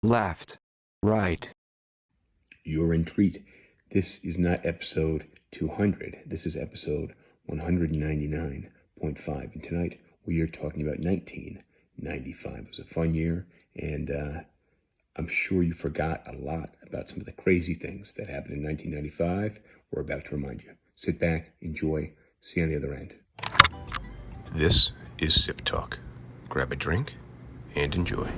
left, right. You're in treat. This is not episode 200. This is episode 199.5. And tonight we are talking about 1995. It was a fun year, and I'm sure you forgot a lot about some of the crazy things that happened in 1995. We're about to remind you. Sit back, enjoy, see you on the other end. This is SipTalk. Grab a drink and enjoy.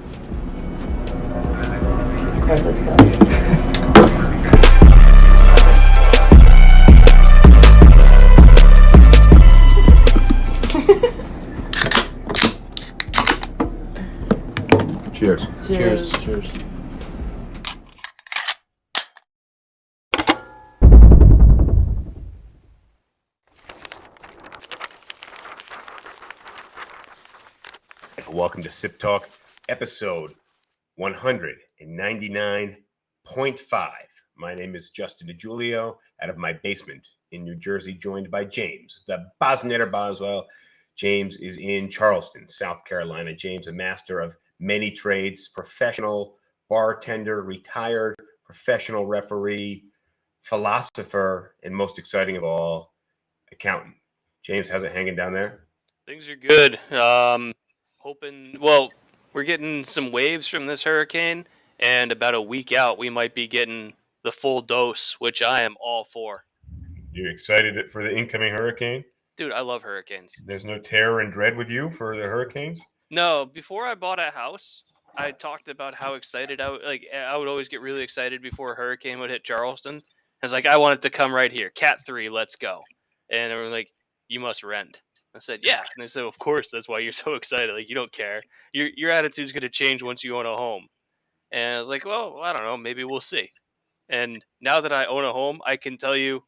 Of course, let's go. Cheers. Cheers. Cheers. Welcome to SipTalk, episode 199.5. My name is Justin DiGiulio, out of my basement in New Jersey, joined by James, the Boswell. James is in Charleston, South Carolina. James, a master of many trades, professional bartender, retired professional referee, philosopher, and most exciting of all, accountant. James, how's it hanging down there? Things are good. We're getting some waves from this hurricane, and about a week out, we might be getting the full dose, which I am all for. You excited for the incoming hurricane? Dude, I love hurricanes. There's no terror and dread with you for the hurricanes? No, before I bought a house, I talked about how excited I would always get really excited before a hurricane would hit Charleston. I was like, I want it to come right here. Cat 3, let's go. And they were like, you must rent. I said, yeah. And they said, of course, that's why you're so excited. Like, you don't care. Your attitude's going to change once you own a home. And I was like, well, I don't know. Maybe we'll see. And now that I own a home, I can tell you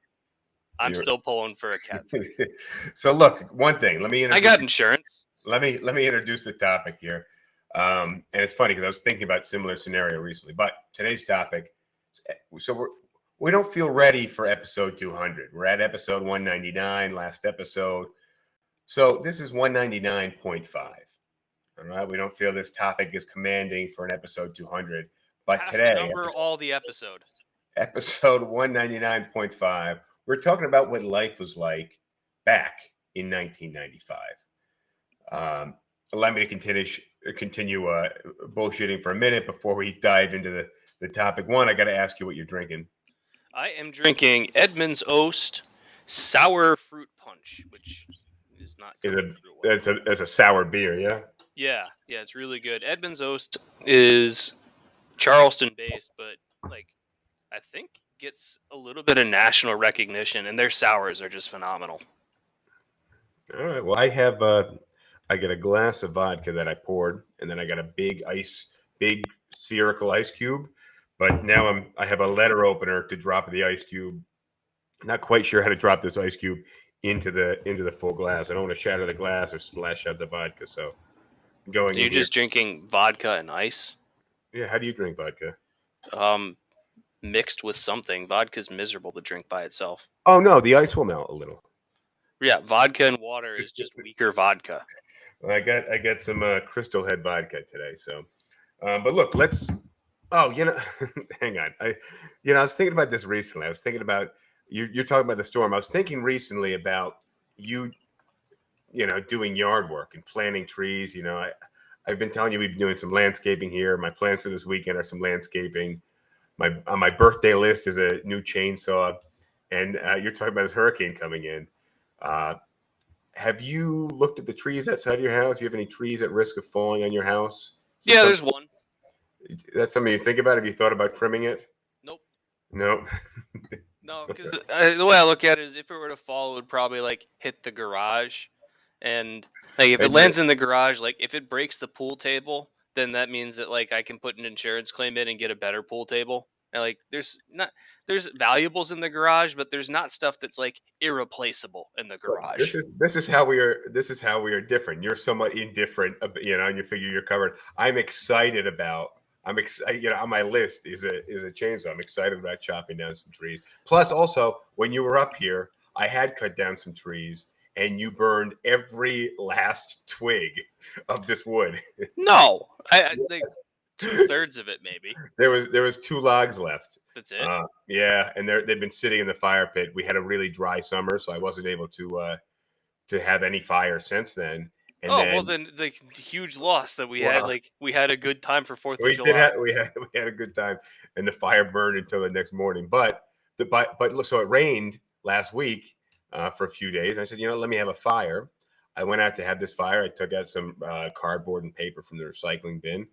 I'm still pulling for a cat. So look, one thing. I got insurance. Let me introduce the topic here. And it's funny because I was thinking about a similar scenario recently. But today's topic, so we don't feel ready for episode 200. We're at episode 199, last episode. So this is 199.5. All right. We don't feel this topic is commanding for an episode 200. But today, number all the episodes. Episode 199.5, we're talking about what life was like back in 1995. Allow me to continue bullshitting for a minute before we dive into the topic. One, I got to ask you what you're drinking. I am drinking Edmund's Oast Sour Fruit Punch, which is not good. It's a sour beer, yeah? Yeah, it's really good. Edmund's Oast is Charleston-based, but I think gets a little bit of national recognition, and their sours are just phenomenal. All right. Well, I got a glass of vodka that I poured, and then I got a big spherical ice cube. But now I have a letter opener to drop the ice cube. Not quite sure how to drop this ice cube into the full glass. I don't want to shatter the glass or splash out the vodka. So going. So you're just drinking vodka and ice? Yeah. How do you drink vodka? Mixed with something. Vodka's miserable to drink by itself. Oh no, the ice will melt a little. Yeah, vodka and water is just weaker vodka. Well, I got some Crystal Head vodka today. So, but look, let's. Oh, hang on. I was thinking about this recently. I was thinking about you're talking about the storm. I was thinking recently about you doing yard work and planting trees. I've been telling you we've been doing some landscaping here. My plans for this weekend are some landscaping. On my birthday list is a new chainsaw, and you're talking about this hurricane coming in. Have you looked at the trees outside your house? Do you have any trees at risk of falling on your house? Yeah, there's one. That's something you think about? Have you thought about trimming it? Nope. No, because the way I look at it is if it were to fall, it would probably hit the garage. And if it lands in the garage, if it breaks the pool table, then that means that I can put an insurance claim in and get a better pool table. And there's valuables in the garage, but there's not stuff that's irreplaceable in the garage. This is how we are different. You're somewhat indifferent, and you figure you're covered. I'm excited. On my list is a chainsaw. I'm excited about chopping down some trees. Plus, also when you were up here, I had cut down some trees. And you burned every last twig of this wood. No, 2/3 of it, maybe. There was 2 logs left. That's it. Yeah, and they've been sitting in the fire pit. We had a really dry summer, so I wasn't able to have any fire since then. And Oh, well, then, then the huge loss that we had. well, Like, we had a good time for 4th of we did July. have we had a good time, and the fire burned until the next morning. But look, so it rained last week for a few days. I said, let me have a fire. I went out to have this fire. I took out some cardboard and paper from the recycling bin,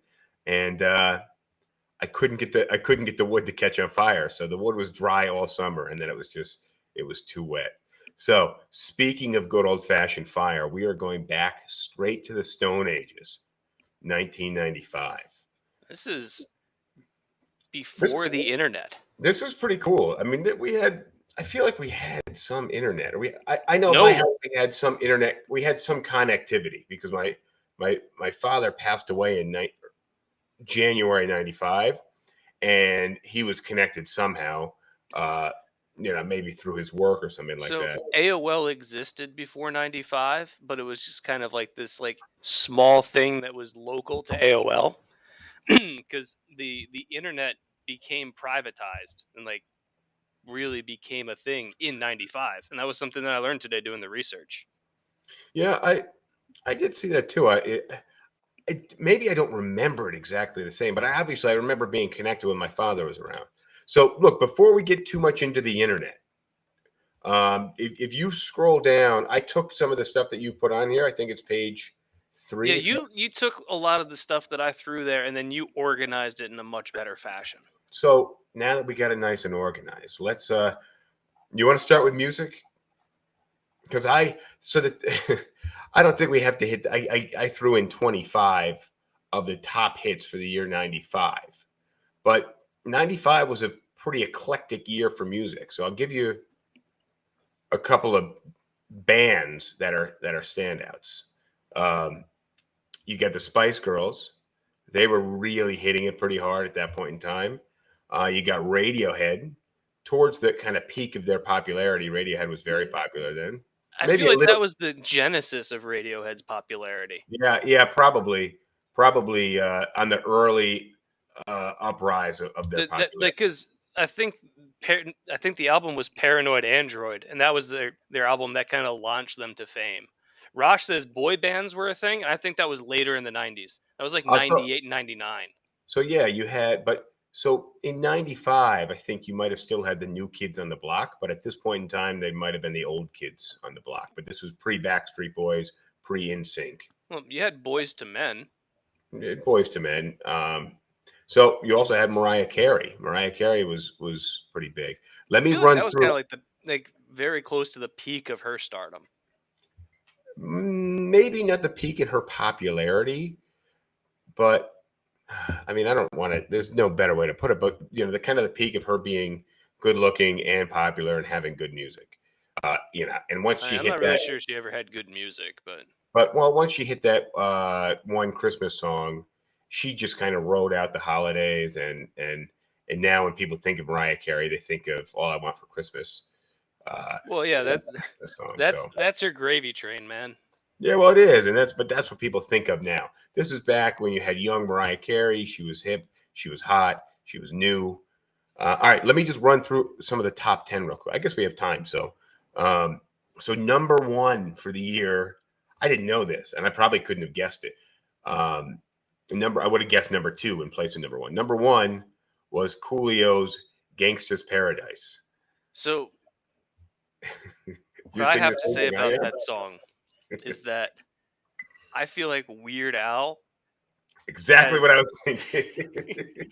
and I couldn't get the wood to catch on fire. So the wood was dry all summer, and then it was too wet. So speaking of good old fashioned fire, we are going back straight to the Stone Ages, 1995. This is before the internet. This was pretty cool. I mean, I feel like we had some internet. I know No. my house, we had some internet. We had some connectivity because my father passed away in January 95, and he was connected somehow, maybe through his work or something like that. AOL existed before 95, but it was just kind of like this like small thing that was local to AOL because the internet became privatized and like really became a thing in 95, and that was something that I learned today doing the research. Yeah, I did see that too. Maybe I don't remember it exactly the same, but I remember being connected when my father was around. So look, before we get too much into the internet, if you scroll down, I took some of the stuff that you put on here. I think it's page 3. Yeah, you took a lot of the stuff that I threw there, and then you organized it in a much better fashion. So now that we got it nice and organized, let's. You want to start with music? Because I don't think we have to hit. I threw in 25 of the top hits for the year 95, but 95 was a pretty eclectic year for music. So I'll give you a couple of bands that are standouts. You got the Spice Girls; they were really hitting it pretty hard at that point in time. You got Radiohead towards the kind of peak of their popularity. Radiohead was very popular then. I Maybe feel a like little- that was the genesis of Radiohead's popularity. Yeah, probably on the early uprise of their popularity. Because I think the album was Paranoid Android, and that was their album that kind of launched them to fame. Rosh says boy bands were a thing, and I think that was later in the 90s. That was like 98 and 99. So yeah, so in 95, I think you might have still had the New Kids on the Block, but at this point in time, they might have been the old kids on the block. But this was pre-Backstreet Boys, pre-NSYNC. Well, you had Boys to Men. Boys to Men. So you also had Mariah Carey. Mariah Carey was pretty big. Let me run that was through. kind of like very close to the peak of her stardom. Maybe not the peak in her popularity, but I mean, I don't want to. There's no better way to put it, but the kind of the peak of her being good looking and popular and having good music. And once she I'm hit not really sure she ever had good music, but once she hit that one Christmas song, she just kind of rode out the holidays, and now when people think of Mariah Carey, they think of All I Want for Christmas. Well, yeah, that song. That's her gravy train, man. Yeah, well, it is, and that's what people think of now. This is back when you had young Mariah Carey. She was hip, she was hot, she was new. All right, let me just run through some of the top 10 real quick. I guess we have time. So number 1 for the year, I didn't know this, and I probably couldn't have guessed it. I would have guessed number 2 in place of number 1. Number 1 was Coolio's "Gangsta's Paradise." So what I have to say about that song is that I feel like Weird Al. Exactly what I was thinking.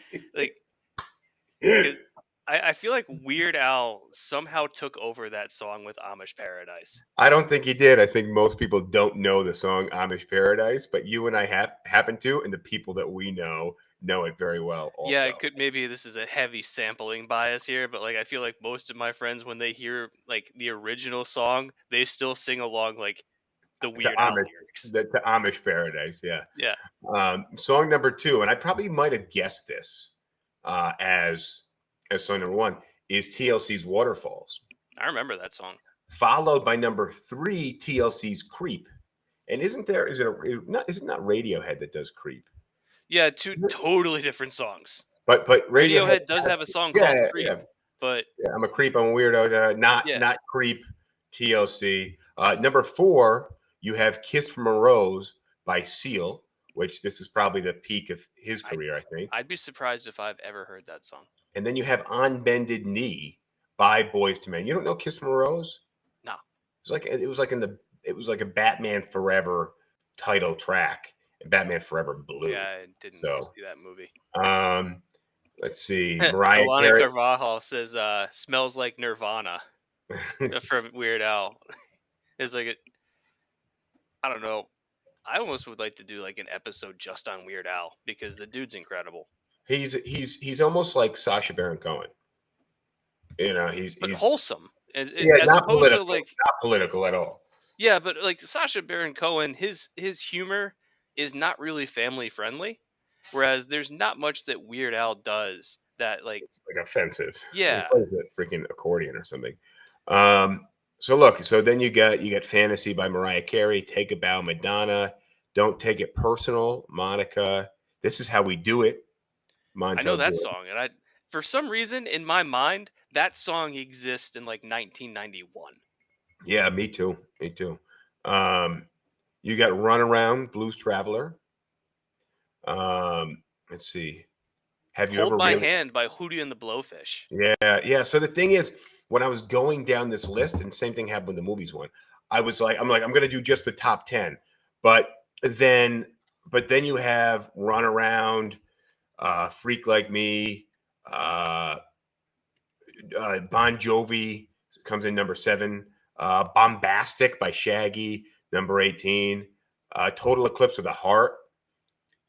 I feel like Weird Al somehow took over that song with Amish Paradise. I don't think he did. I think most people don't know the song Amish Paradise, but you and I happen to, and the people that we know it very well also. Yeah, maybe this is a heavy sampling bias here, but I feel like most of my friends, when they hear the original song, they still sing along the Weird Al lyrics. The Amish Paradise, yeah. Yeah. Song number 2, and I probably might have guessed this as song number 1, is TLC's "Waterfalls." I remember that song. Followed by number 3, TLC's "Creep." And is it not Radiohead that does "Creep"? Yeah, two totally different songs. But Radiohead does have a song called Creep, but yeah, I'm a creep. I'm a weirdo. Not creep. TLC. Number 4, you have "Kiss from a Rose" by Seal, which this is probably the peak of his career, I think. I'd be surprised if I've ever heard that song. And then you have "On Bended Knee" by Boyz II Men. You don't know "Kiss from a Rose"? No. It was like a Batman Forever title track. And Batman Forever Blue. Yeah, I didn't see that movie. Let's see. Mariah Alana Carey. Carvajal says "Smells Like Nirvana" from Weird Al. It's like I don't know. I almost would like to do like an episode just on Weird Al because the dude's incredible. He's almost like Sacha Baron Cohen. You know, he's wholesome. As not opposed political, to like not political at all. Yeah, but like Sacha Baron Cohen, his humor is not really family friendly, whereas there's not much that Weird Al does that like it's like offensive. Yeah, he plays that freaking accordion or something. So then you get "Fantasy" by Mariah Carey, "Take a Bow" Madonna, "Don't Take It Personal" Monica, "This Is How We Do It." I know that song, and for some reason in my mind that song exists in like 1991. Yeah, me too. You got "Runaround" Blues Traveler. Let's see. Have you Hold ever My Hand by Hootie and the Blowfish? Yeah. So the thing is, when I was going down this list, and same thing happened with the movies one, I'm going to do just the top 10. But then you have "Runaround," "Freak Like Me," Bon Jovi comes in number 7, "Bombastic" by Shaggy, number 18, "Total Eclipse of the Heart."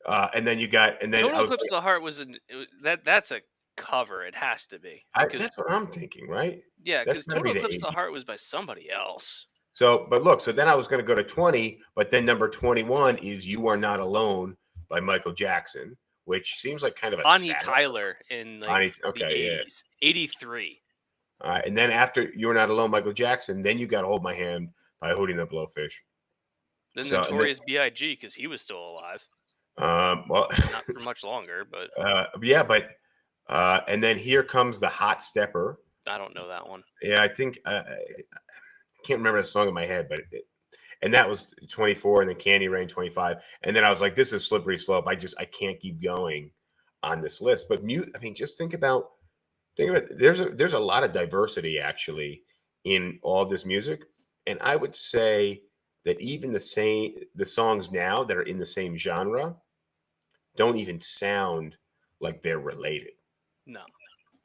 And then Total Eclipse of the Heart that's a cover. It has to be. That's what I'm thinking, right? Yeah, because Total Eclipse of the Heart was by somebody else. So then I was going to go to 20, but then number 21 is "You Are Not Alone" by Michael Jackson, which seems like kind of a Bonnie Tyler in like the 80s. 83. All right, and then after "You Are Not Alone," Michael Jackson, then you got "Hold My Hand" by Hootie and the Blowfish. Then Notorious B.I.G. because he was still alive. Well, not for much longer, but and then "Here Comes the Hot Stepper." I don't know that one. Yeah, I think I can't remember the song in my head, but and that was 24, and then "Candy Rain" 25, and then I was like, "This is slippery slope." I can't keep going on this list. But just think about there's a lot of diversity actually in all this music, and I would say that even the songs now that are in the same genre don't even sound like they're related. No.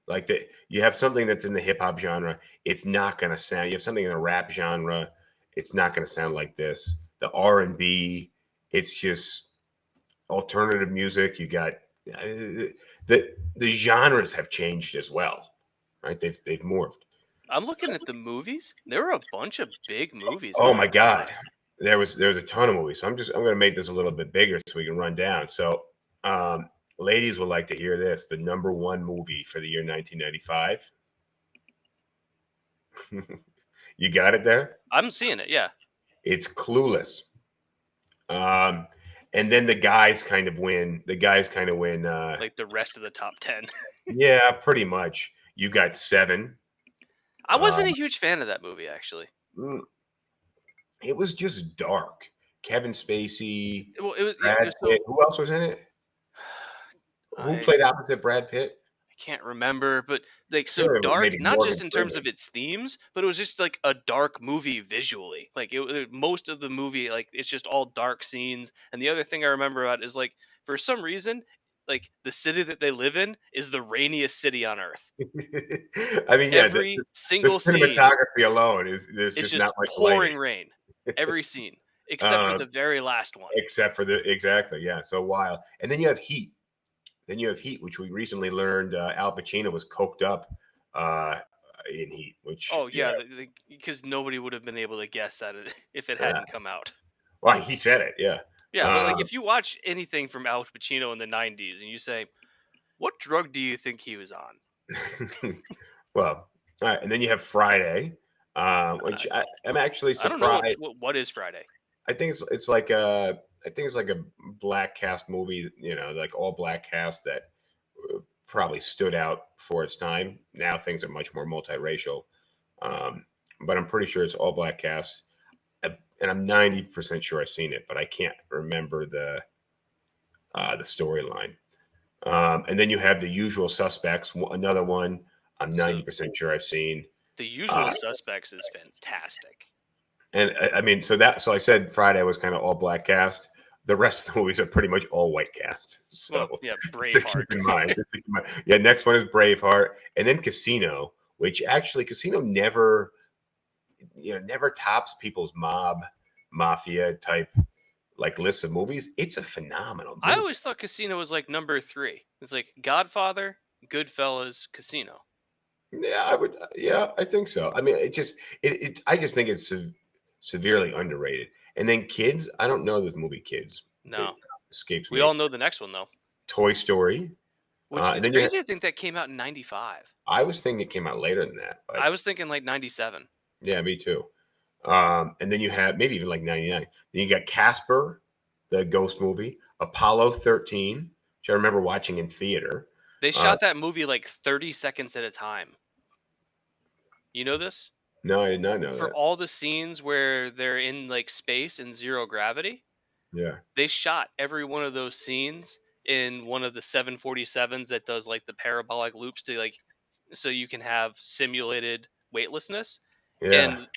Like you have something that's in the hip hop genre, it's not going to sound. You have something in the rap genre, it's not going to sound like this. The R&B, it's just alternative music. You got the genres have changed as well, right? They've morphed. I'm looking at the movies. There are a bunch of big movies. Oh my God, there's a ton of movies. So I'm going to make this a little bit bigger so we can run down. So. Ladies will like to hear this. The number 1 movie for the year 1995. You got it there? I'm seeing it, yeah. It's Clueless. And then the guys kind of win. Like the rest of the top 10. Yeah, pretty much. You got 7. I wasn't a huge fan of that movie, actually. It was just dark. Kevin Spacey. Well, it was Pitt. Who else was in it? Who played opposite Brad Pitt? I can't remember, but like dark, not just in terms of its themes, but it was just like a dark movie visually. Like most of the movie, like it's just all dark scenes. And the other thing I remember about is like for some reason, like the city that they live in is the rainiest city on earth. I mean, every single the cinematography alone is just not much pouring rain. Every scene, except for the very last one. Exactly, yeah. So wild. And then you have Heat. Which we recently learned Al Pacino was coked up in Heat. Which because nobody would have been able to guess that if it hadn't come out. Well, he said it, yeah. Yeah, but like if you watch anything from Al Pacino in the 90s and you say, what drug do you think he was on? Well, all right. And then you have Friday, which I'm actually surprised. I don't know what is Friday. I think it's like a I think it's like a black cast movie, like all black cast that probably stood out for its time. Now things are much more multiracial, but I'm pretty sure it's all black cast, and I'm 90% sure I've seen it, but I can't remember the storyline. And then you have The Usual Suspects, another one I'm 90% sure I've seen. The Usual Suspects is fantastic. And I mean, so I said Friday was kind of all black cast. The rest of the movies are pretty much all white cast. So yeah, just Braveheart. keep in mind. Yeah, next one is Braveheart, and then Casino, which actually Casino never tops people's mafia type like lists of movies. It's a phenomenal movie. I always thought Casino was like number 3. It's like Godfather, Goodfellas, Casino. Yeah, I think so. I mean, I just think it's severely underrated. And then Kids, I don't know this movie Kids. No. It escapes me. We all know the next one though. Toy Story. Which is crazy to think that came out in 95. I was thinking it came out later than that. But I was thinking like 97. Yeah, me too. And then you have maybe even like 99. Then you got Casper, the ghost movie, Apollo 13, which I remember watching in theater. They shot that movie like 30 seconds at a time. You know this? No, I did not know that. For all the scenes where they're in like space and zero gravity, yeah, they shot every one of those scenes in one of the 747s that does like the parabolic loops to like so you can have simulated weightlessness. Yeah. And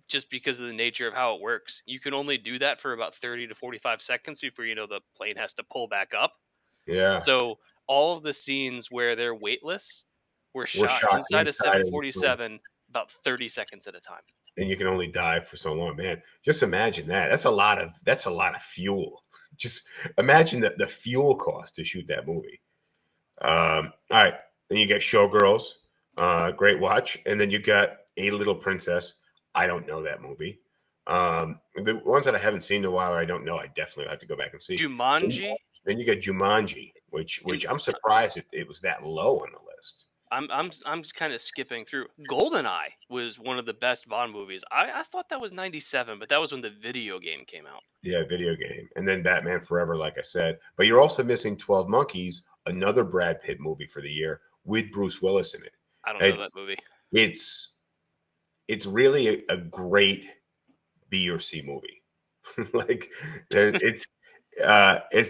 just because of the nature of how it works, you can only do that for about 30 to 45 seconds before the plane has to pull back up. Yeah. So all of the scenes where they're weightless were shot inside a 747 about 30 seconds at a time. And you can only dive for so long, man. Just imagine that. That's a lot of fuel. Just imagine the fuel cost to shoot that movie. All right. Then you got Showgirls, great watch. And then you got A Little Princess. I don't know that movie. The ones that I haven't seen in a while, I don't know. I definitely have to go back and see. Jumanji. Then you got Jumanji, which I'm surprised it was that low on the list. I'm kind of skipping through. GoldenEye was one of the best Bond movies. I thought that was 97, but that was when the video game came out. Yeah, video game. And then Batman Forever, like I said. But you're also missing 12 Monkeys, another Brad Pitt movie for the year with Bruce Willis in it. I don't know that movie. It's really a great B or C movie. Like it's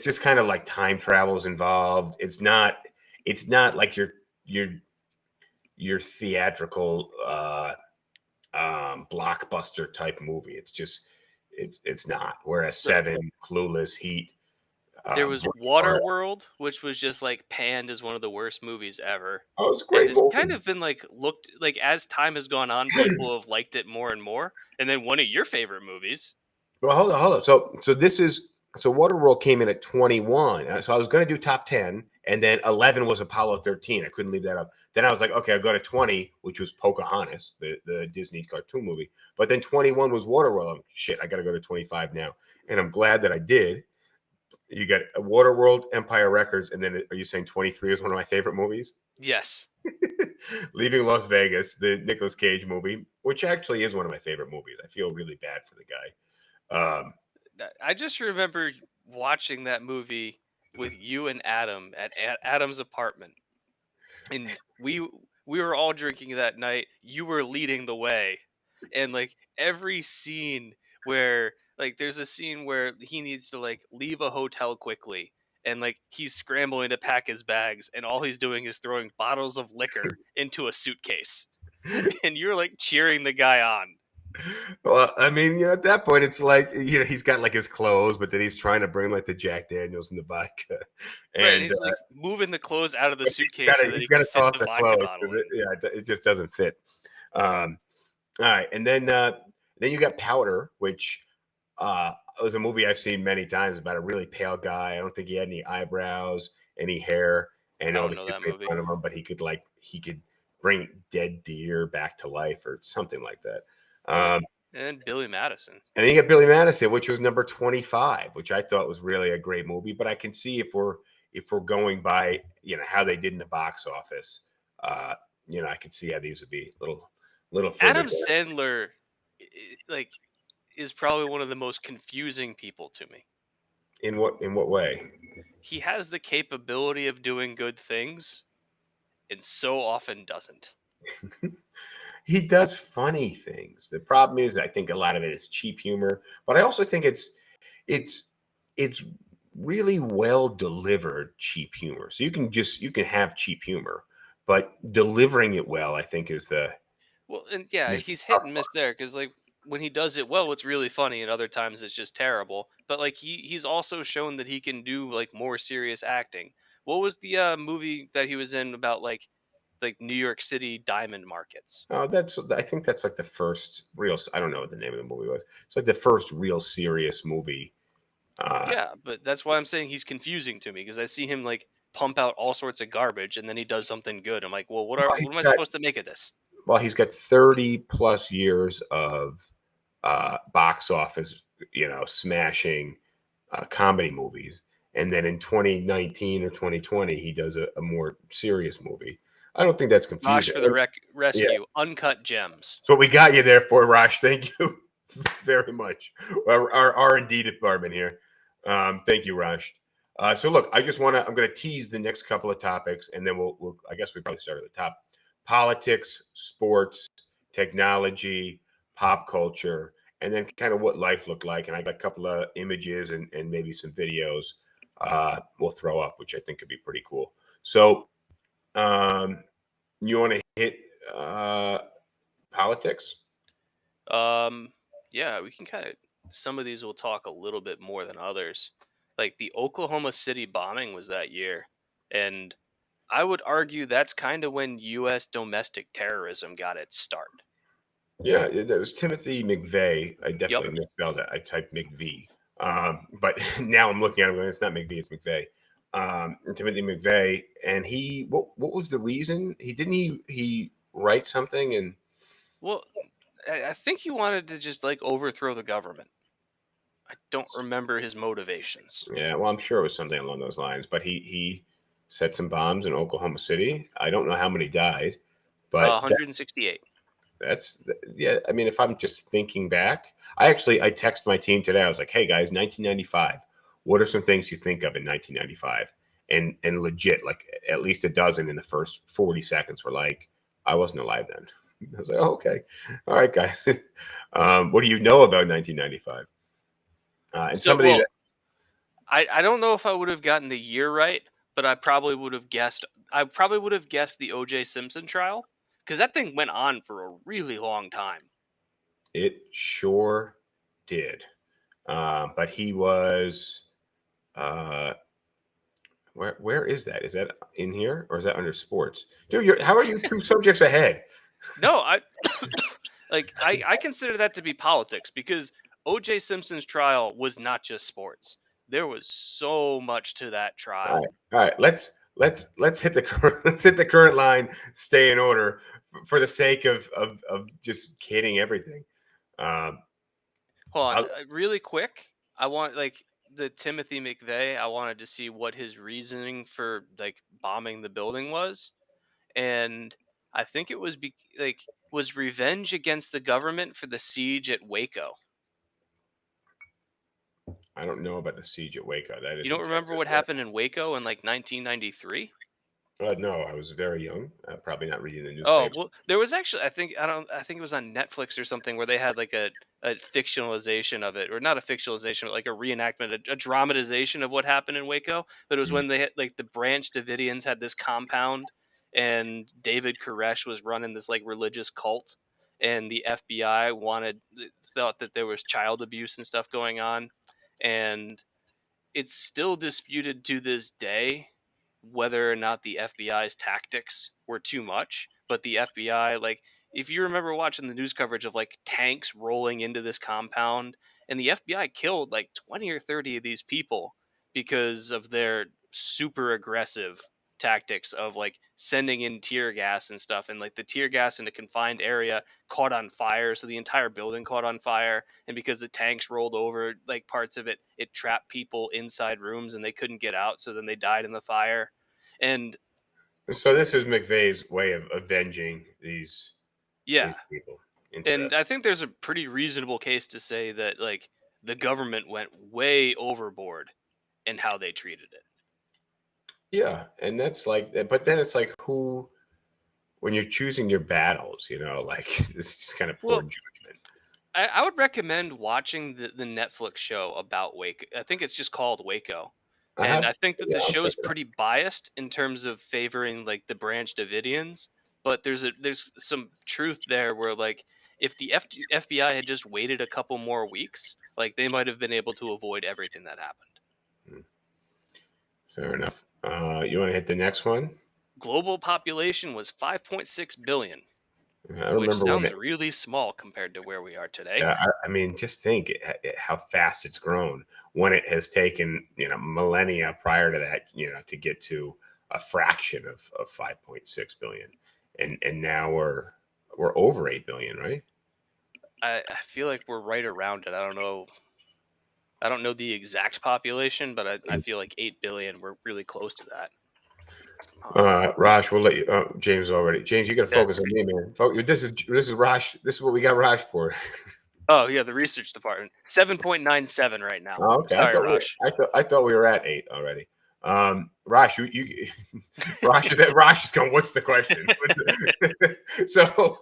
just kind of like time travel's involved. It's not like your theatrical blockbuster type movie. It's just it's not. Whereas Seven, Clueless, Heat. There was Waterworld, which was just like panned as one of the worst movies ever. Oh, it's a great movie. It's kind of been like looked like as time has gone on, people have liked it more and more. And then one of your favorite movies. Well, hold on. So Waterworld came in at 21. So I was going to do top 10, and then 11 was Apollo 13. I couldn't leave that up. Then I was like, okay, I'll go to 20, which was Pocahontas, the Disney cartoon movie. But then 21 was Waterworld. Shit, I got to go to 25 now. And I'm glad that I did. You got Waterworld, Empire Records, and then are you saying 23 is one of my favorite movies? Yes. Leaving Las Vegas, the Nicolas Cage movie, which actually is one of my favorite movies. I feel really bad for the guy. I just remember watching that movie with you and Adam at Adam's apartment, and we were all drinking that night. You were leading the way, and like every scene where like there's a scene where he needs to like leave a hotel quickly, and like he's scrambling to pack his bags, and all he's doing is throwing bottles of liquor into a suitcase, and you're like cheering the guy on. Well, I mean, at that point, it's like, he's got like his clothes, but then he's trying to bring like the Jack Daniels and the vodka. And he's like moving the clothes out of the suitcase so that he can fit the vodka bottle. It just doesn't fit. All right. And then you got Powder, which was a movie I've seen many times about a really pale guy. I don't think he had any eyebrows, any hair. And all the kids made fun of him, but he could bring dead deer back to life or something like that. And Billy Madison. And then you got Billy Madison, which was number 25, which I thought was really a great movie. But I can see if we're going by how they did in the box office, I could see how these would be little. Adam Sandler, like, is probably one of the most confusing people to me. In what way? He has the capability of doing good things, and so often doesn't. He does funny things. The problem is, I think a lot of it is cheap humor, but I also think it's it's really well delivered cheap humor. So you can have cheap humor, but delivering it well, I think, is the Well, and yeah, is the he's hit tough and part. miss there because like when he does it well, it's really funny, and other times it's just terrible. But like he's also shown that he can do like more serious acting. What was the movie that he was in about like New York City diamond markets? Oh, I think that's like the first real. I don't know what the name of the movie was. It's like the first real serious movie. Yeah, but that's why I'm saying he's confusing to me because I see him like pump out all sorts of garbage and then he does something good. I'm like, well, Well, what am I supposed to make of this? he's got 30 plus years of box office, smashing comedy movies. And then in 2019 or 2020, he does a more serious movie. I don't think that's Gosh, confusing. for the Yeah. rescue, uncut gems. So we got you there for Raj. Thank you very much. Our R&D department here. Thank you, Raj. So look, I'm going to tease the next couple of topics, and then I guess we probably start at the top. Politics, sports, technology, pop culture, and then kind of what life looked like. And I got a couple of images and maybe some videos we'll throw up, which I think could be pretty cool. So you want to hit politics? Yeah, we can kind of. Some of these will talk a little bit more than others. Like the Oklahoma City bombing was that year, and I would argue that's kind of when U.S. domestic terrorism got its start. Yeah, that was Timothy McVeigh. I Yep. definitely misspelled it. I typed McVeigh. But now I'm looking at him going, it's not McVeigh, it's McVeigh. Timothy McVeigh. And what was the reason? He write something and Well, I think he wanted to just like overthrow the government. I don't remember his motivations. yeah, well, I'm sure it was something along those lines. But he set some bombs in Oklahoma City. I don't know how many died, but 168. that's yeah. I mean, if I'm just thinking back, I text my team today. I was like, "Hey guys, 1995. What are some things you think of in 1995?" And legit, like at least a dozen in the first 40 seconds were like, "I wasn't alive then." I was like, "Oh, okay, all right, guys. What do you know about 1995?" And So, somebody well, that I don't know if I would have gotten the year right, but I probably would have guessed. I probably would have guessed the O.J. Simpson trial because that thing went on for a really long time. it sure did, but he was. Uh, where is that? Is that in here or is that under sports? Dude, how are you two subjects ahead? No, I like I consider that to be politics because O.J. Simpson's trial was not just sports. There was so much to that All trial. right, all right. Let's hit the let's hit the current line. Stay in order for the sake of just kidding everything. Um, Hold on, I'll, really quick. I want like the Timothy McVeigh. I wanted to see what his reasoning for like bombing the building was, and I think it was like was revenge against the government for the siege at Waco. I don't know about the siege at Waco. That You is don't remember what intensive. happened in Waco in like 1993? No, I was very young. Probably not reading the Oh, newspaper. well, there was actually I think it was on Netflix or something where they had like a fictionalization of it, or not a fictionalization, but like a reenactment, a dramatization of what happened in Waco. But it was Mm. when they had like the Branch Davidians had this compound, and David Koresh was running this like religious cult, and the FBI thought that there was child abuse and stuff going on, and it's still disputed to this day whether or not the FBI's tactics were too much. But the FBI, like, if you remember watching the news coverage of like tanks rolling into this compound, and the FBI killed like 20 or 30 of these people because of their super aggressive tactics of like sending in tear gas and stuff, and like the tear gas in a confined area caught on fire, so the entire building caught on fire, and because the tanks rolled over like parts of it, it trapped people inside rooms and they couldn't get out, so then they died in the fire. And So this is McVeigh's way of avenging yeah, these people. and Interesting. I think there's a pretty reasonable case to say that like the government went way overboard and how they treated it. Yeah, and that's like, but then it's like who, when you're choosing your battles, like this is kind of poor Well, judgment. I would recommend watching the Netflix show about Waco. I think it's just called Waco. And I think that the I'll show check is it out. pretty biased in terms of favoring like the Branch Davidians, but there's some truth there where like if the FBI had just waited a couple more weeks, like they might have been able to avoid everything that happened. Fair enough. You want to hit the next one? Global population was 5.6 billion, I which remember when sounds really small compared to where we are today. I mean, just think how fast it's grown when it has taken, millennia prior to that, to get to a fraction of 5.6 billion. And now we're over 8 billion, right? I feel like we're right around it. I don't know. I don't know the exact population, but I feel like 8 billion. We're really close to that. Raj, we'll let you. James already. James, you got to Yeah. focus on me, man. This is Raj. This is what we got Raj for. Oh yeah, the research department 7.97 right now. Oh, okay, Sorry, Rush. I thought we were at 8 already. Raj, you Raj is going. What's the question? So,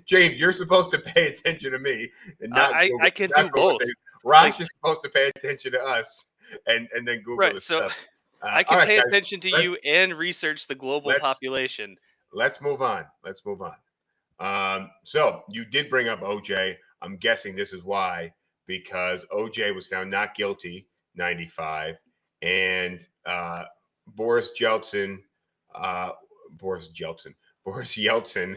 James, you're supposed to pay attention to me and not Google, I can not do Google both. things. Raj Like, is supposed to pay attention to us and then Google right. the So stuff. I All can right, pay guys, attention to you and research the global let's population. let's move on. Let's move on. So you did bring up OJ. I'm guessing this is why, because OJ was found not guilty 95, and Boris Yeltsin, uh, Boris Yeltsin, Boris Yeltsin,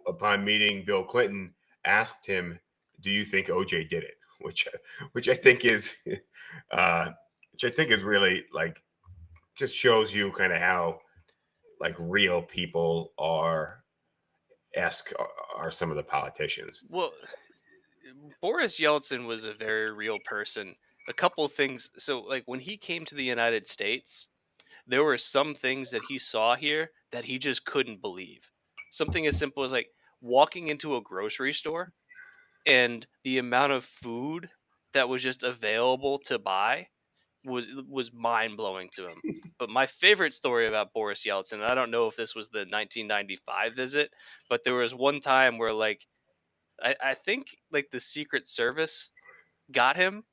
upon meeting Bill Clinton, asked him, "Do you think OJ did it?" Which I think is, which I think is really like just shows you kind of how like real people are some of the politicians. Well, Boris Yeltsin was a very real person. A couple things. So, like when he came to the United States, there were some things that he saw here that he just couldn't believe. Something as simple as like walking into a grocery store and the amount of food that was just available to buy was mind blowing to him. But my favorite story about Boris Yeltsin, I don't know if this was the 1995 visit, but there was one time where like I think like the Secret Service got him,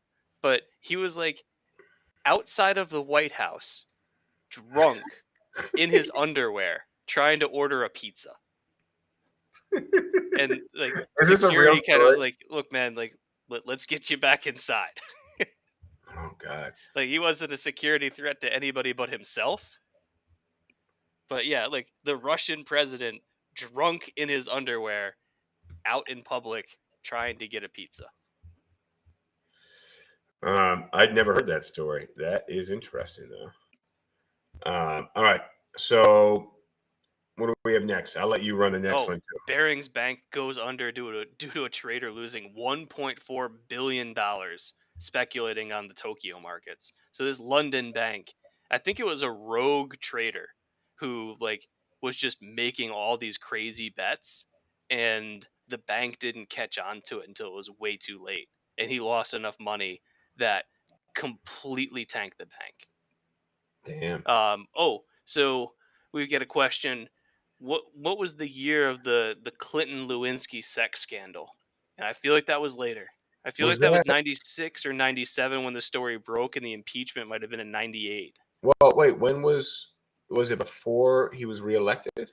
but he was like outside of the White House, drunk in his underwear, trying to order a pizza. And like Is this a real security kind of was story? like, "Look, man, like let's get you back inside." Oh God. Like he wasn't a security threat to anybody but himself. But yeah, like the Russian president drunk in his underwear out in public trying to get a pizza. I'd never heard that story. That is interesting, though. All right. So, what do we have next? I'll let you run the next one too. Barings Bank goes under due to a trader losing $1.4 billion speculating on the Tokyo markets. So this London bank, I think it was a rogue trader who like was just making all these crazy bets, and the bank didn't catch on to it until it was way too late, and he lost enough money that completely tanked the bank. Damn. So we get a question. What was the year of the Clinton Lewinsky sex scandal? And I feel like that was later. I feel Was like that was that? 96 or 97 when the story broke, and the impeachment might have been in 98. Well, wait. When was it before he was reelected?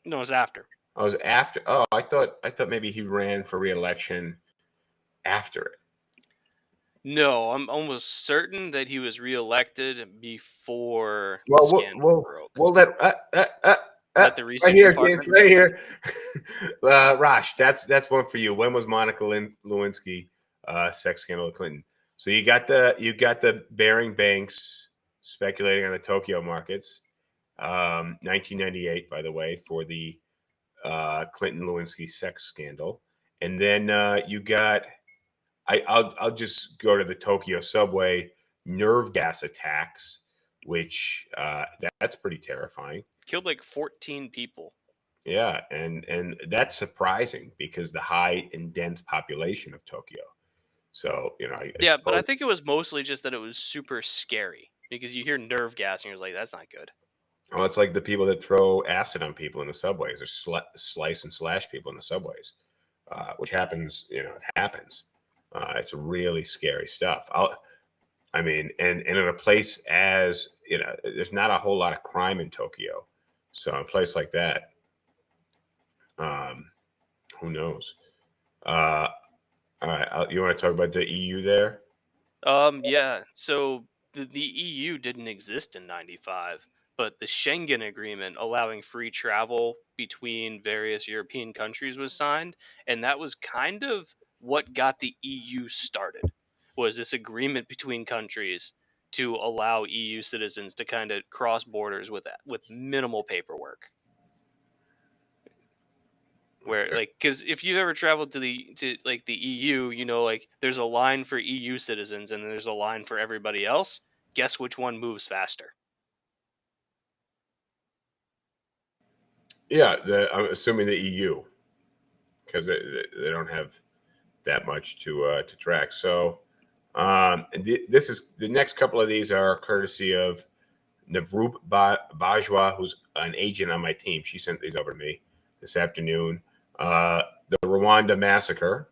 No, it was after. I was after. Oh, I thought maybe he ran for reelection after it. No, I'm almost certain that he was reelected before the Well, scandal broke. Let the right research here, James, department. right here. Rosh, that's one for you. When was Monica Lewinsky sex scandal with Clinton? So you got the Baring banks speculating on the Tokyo markets. 1998, by the way, for the Clinton Lewinsky sex scandal, and then you got. I'll just go to the Tokyo subway nerve gas attacks, which that's pretty terrifying. Killed like 14 people. Yeah, and that's surprising because the high and dense population of Tokyo. So I Yeah, but I suppose. think it was mostly just that it was super scary because you hear nerve gas and you're like, that's not good. Well, it's like the people that throw acid on people in the subways or slice and slash people in the subways, which happens. It happens. It's really scary stuff. And in a place as there's not a whole lot of crime in Tokyo, so in a place like that, who knows? Uh, all right, you want to talk about the EU there? Yeah. So the EU didn't exist in '95, but the Schengen Agreement allowing free travel between various European countries was signed, and that was kind of what got the EU started. Was this agreement between countries to allow EU citizens to kind of cross borders with minimal paperwork? Where Okay. like because if you've ever traveled to like the EU, like there's a line for EU citizens and there's a line for everybody else. Guess which one moves faster? Yeah, I'm assuming the EU because they don't have that much to track. So this is the next couple of these are courtesy of Navroop Bajwa, who's an agent on my team. She sent these over to me this afternoon. The Rwanda Massacre,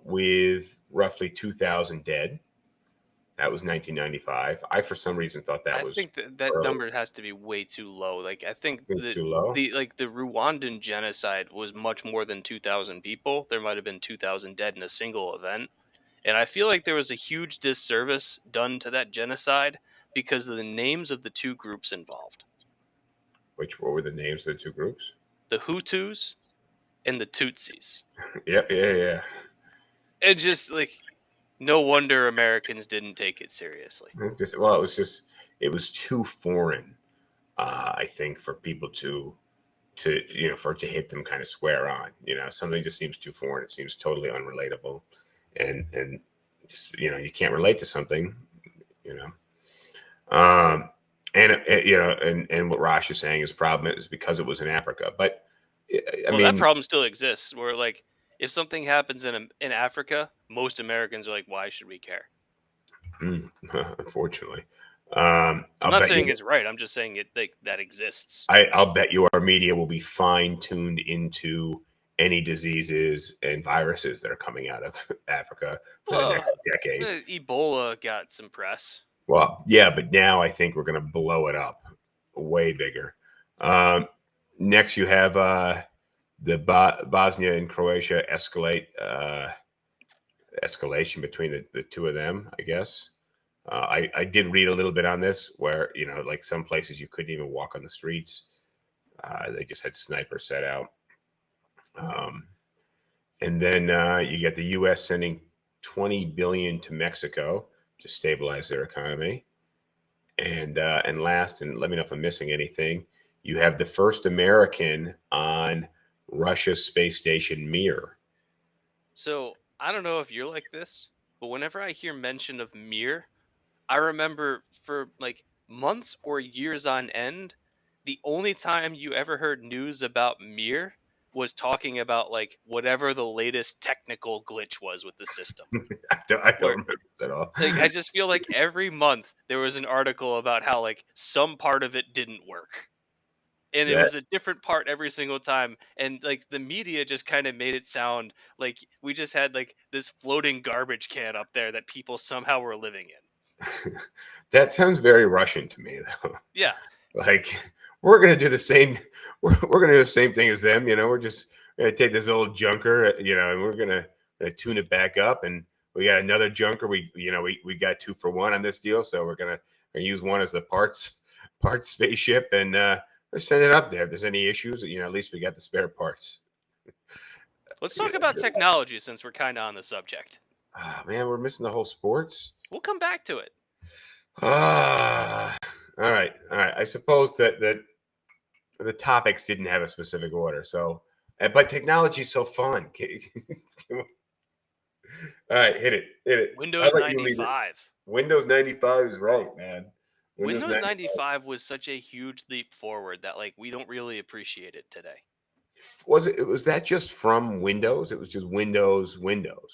with roughly 2,000 dead. That was 1995. I, for some reason, thought that I was think that early. number has to be way too low. Like I think Too low. the Rwandan genocide was much more than 2,000 people. There might have been 2,000 dead in a single event. And I feel like there was a huge disservice done to that genocide because of the names of the two groups involved. What were the names of the two groups? The Hutus and the Tutsis. Yeah. And just like no wonder Americans didn't take it seriously. It was too foreign. I think for people to for it to hit them kind of square on. Something just seems too foreign. It seems totally unrelatable, and just you can't relate to something. You know, and what Rosh is saying is problem is because it was in Africa, but I Well, that mean, problem still exists. Where like if something happens in Africa, most Americans are like, "Why should we care?" unfortunately, I'm I'll not bet saying you. it's right. I'm just saying it like that exists. I'll bet you our media will be fine tuned into any diseases and viruses that are coming out of Africa for the Well, next decade. Ebola got some press. Well, yeah, but now I think we're going to blow it up way bigger. Um, Next, you have the Bosnia and Croatia escalation between the two of them, I guess. I did read a little bit on this where, like some places you couldn't even walk on the streets. They just had snipers set out. And then you get the U.S. sending $20 billion to Mexico to stabilize their economy. And last, and let me know if I'm missing anything, you have the first American on Russia's space station Mir. So I don't know if you're like this, but whenever I hear mention of Mir, I remember for like months or years on end, the only time you ever heard news about Mir was talking about like whatever the latest technical glitch was with the system. I don't Where remember this at all. like I just feel like every month there was an article about how like some part of it didn't work. And it That was a different part every single time, and like the media just kind of made it sound like we just had like this floating garbage can up there that people somehow were living in. that sounds very Russian to me, though. Yeah. Like we're gonna do the same. We're gonna do the same thing as them. We're just gonna take this old junker, and we're gonna tune it back up, and we got another junker. We got 2 for 1 on this deal, so we're gonna use one as the parts spaceship, and let's send it up there. If there's any issues, at least we got the spare parts. Let's Yeah. talk about technology since we're kind of on the subject. Man, we're missing the whole sports. We'll come back to it. All right. I suppose that the topics didn't have a specific order, so but technology is so fun. All right, hit it. I'll Windows let you lead it. 95. Windows 95 is right, man. Windows 95 was such a huge leap forward that like we don't really appreciate it today. was that just from Windows? It was just Windows,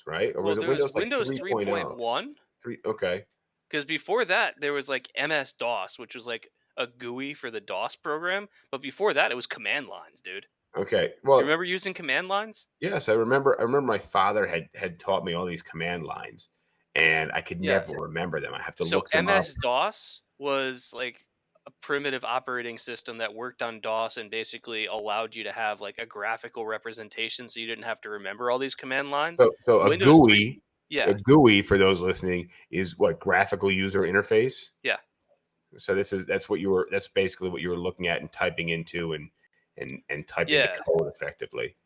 right? Or Well, was it there was Windows like Windows 3.0? 3.1. Okay. Because before that, there was like MS-DOS, which was like a GUI for the DOS program. But before that, it was command lines, dude. Okay. You Well, remember using command lines? yes, I remember. I remember my father had taught me all these command lines, and I could Yeah. never remember them. I have to So look them up. MS-DOS was like a primitive operating system that worked on DOS and basically allowed you to have like a graphical representation, so you didn't have to remember all these command lines. So a Windows 3, GUI, yeah, for those listening, is what, graphical user interface. yeah. So that's basically what you were looking at and typing into and typing the Yeah. code effectively.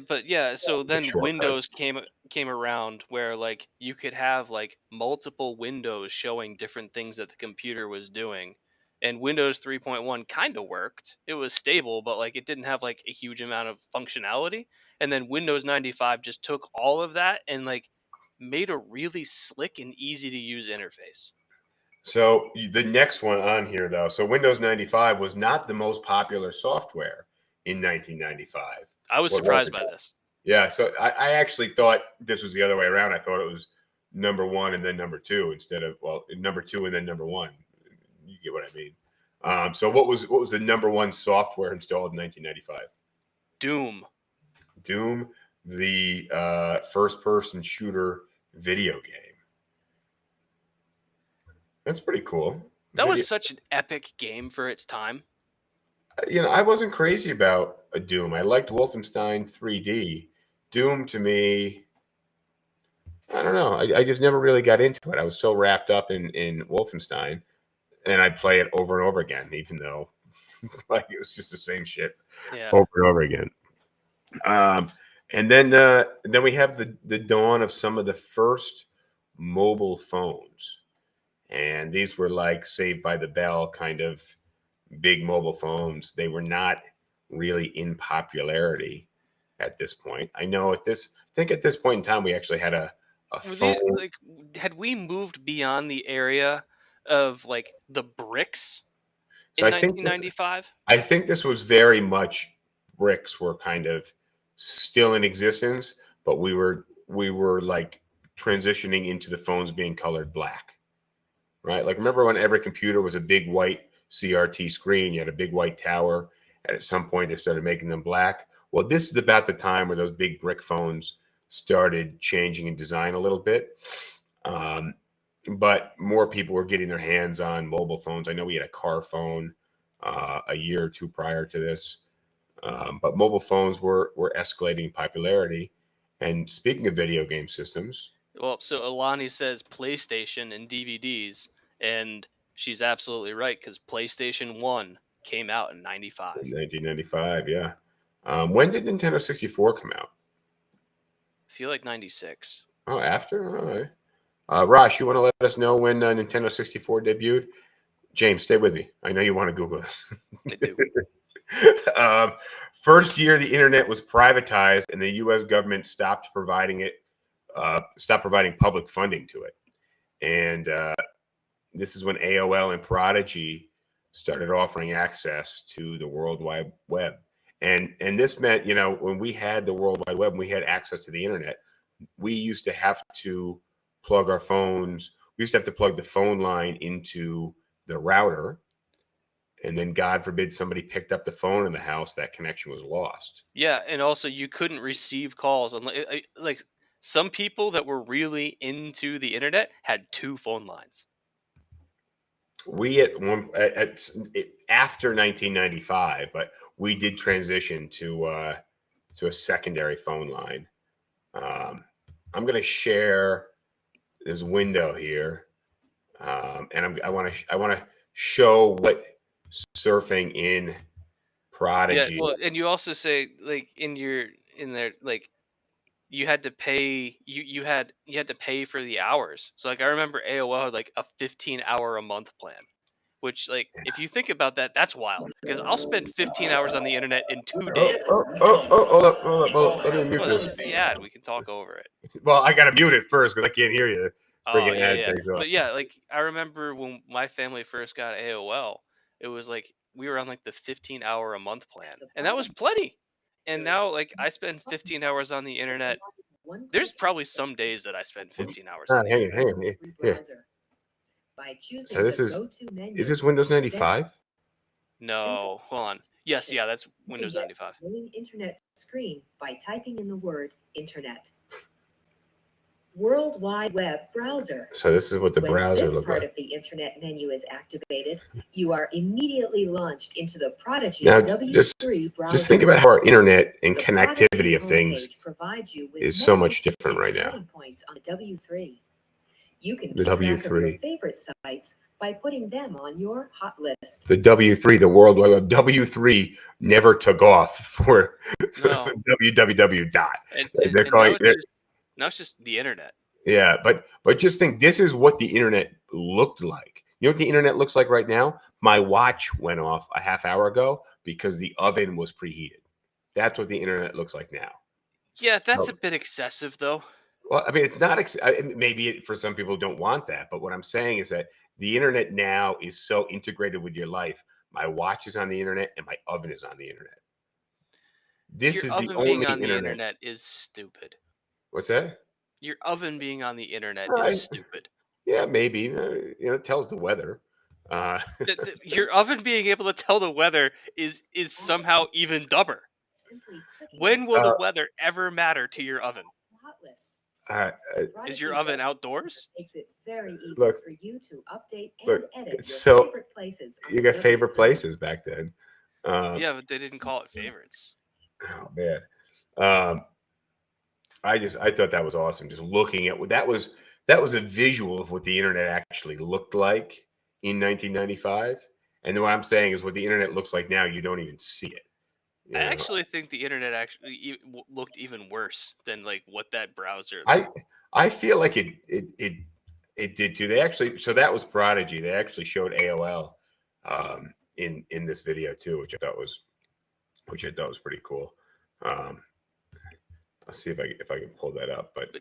But yeah, so then shortcut. Windows came around where like you could have like multiple windows showing different things that the computer was doing. And Windows 3.1 kind of worked. It was stable, but like it didn't have like a huge amount of functionality. And then Windows 95 just took all of that and like made a really slick and easy to use interface. So the next one on here, though, so Windows 95 was not the most popular software in 1995. I was What was surprised it? by this. Yeah, so I actually thought this was the other way around. I thought it was number one and then number two instead of, well, number two and then number one. You get what I mean. So what was the number one software installed in 1995? Doom. Doom, the first-person shooter video game. That's pretty cool. That was such an epic game for its time. I wasn't crazy about a Doom. I liked Wolfenstein 3D. Doom, to me, I don't know. I just never really got into it. I was so wrapped up in Wolfenstein, and I'd play it over and over again, even though like it was just the same shit over and over again. And then we have the dawn of some of the first mobile phones, and these were like Saved by the Bell kind of big mobile phones. They were not really in popularity at this point. I think at this point in time we actually had a phone. Had we moved beyond the area of like the bricks So in 1995? I think this was very much bricks were kind of still in existence, but we were like transitioning into the phones being colored black. Right? Like, remember when every computer was a big white CRT screen, you had a big white tower, and at some point they started making them black. Well, this is about the time where those big brick phones started changing in design a little bit. But more people were getting their hands on mobile phones. I know we had a car phone a year or two prior to this. But mobile phones were escalating in popularity. And speaking of video game systems, Well, so Alani says PlayStation and DVDs, and she's absolutely right because PlayStation 1 came out in 95. in 1995, yeah. When did Nintendo 64 come out? I feel like 96. Oh, after? All right. Rosh, you want to let us know when Nintendo 64 debuted? James, stay with me. I know you want to Google this. I do. First year the internet was privatized and the U.S. government stopped providing public funding to it. And this is when AOL and Prodigy started offering access to the World Wide Web. And this meant, when we had the World Wide Web, and we had access to the internet, we used to have to plug our phones. We used to have to plug the phone line into the router. And then, God forbid, somebody picked up the phone in the house, that connection was lost. Yeah, and also you couldn't receive calls. Like some people that were really into the internet had 2 phone lines. We after 1995, but we did transition to a secondary phone line. I'm going to share this window here, and I want to show what surfing in Prodigy. Yeah, well, and you also say like in there like you had to pay you had to pay for the hours. So like I remember AOL had like a 15-hour a month plan, which like if you think about that, that's wild because I'll spend 15 hours on the internet in 2 days. Hold up. Let me mute Well, this this. is the ad. We can talk over it. Well, I got to mute it first because I can't hear you. Oh yeah. But yeah, like I remember when my family first got AOL, it was like we were on like the 15-hour a month plan, and that was plenty. And now, like, I spend 15 hours on the internet. There's probably some days that I spend 15 hours on the hang internet. on. Here. So this is this Windows 95? No, hold on. Yes, yeah, that's Windows 95. Main internet screen by typing in the word internet. World Wide Web browser. So this is what the browser When this looks part like. of the internet menu is activated, you are immediately launched into the Prodigy Now, W3 browser. Just think about how our internet and The connectivity Prodigy of things homepage provides you with is so many much different right now. starting points on the W3. You can The keep track of your W3. favorite sites by putting them on your hot list. The W3, the World Wide Web. W3 never took off for No. www dot. And They're calling now it's just the internet. Yeah, but just think, this is what the internet looked like. You know what the internet looks like right now? My watch went off a half hour ago because the oven was preheated. That's what the internet looks like now. Yeah, that's Oh. a bit excessive, though. Well, I mean, it's not maybe for some people don't want that, but what I'm saying is that the internet now is so integrated with your life. My watch is on the internet and my oven is on the internet. This Your is the oven only being on the internet. internet is stupid. What's that? Your oven being on the internet Right. is stupid. Yeah, maybe. It tells the weather. Your oven being able to tell the weather is somehow even dumber. When will the weather ever matter to your oven? Is your oven outdoors? Makes it very easy Look, for you to update and look, edit your so favorite places. on You got the favorite W3. places back then. Yeah, but they didn't call it favorites. Oh man. I thought that was awesome. Just looking at what that was a visual of what the internet actually looked like in 1995. And then what I'm saying is what the internet looks like now, you don't even see it. You I know? actually think the internet actually looked even worse than like what that browser. I feel like it did too. They actually, so that was Prodigy. They actually showed AOL in this video too, which I thought was pretty cool. I'll see if I can pull that up, but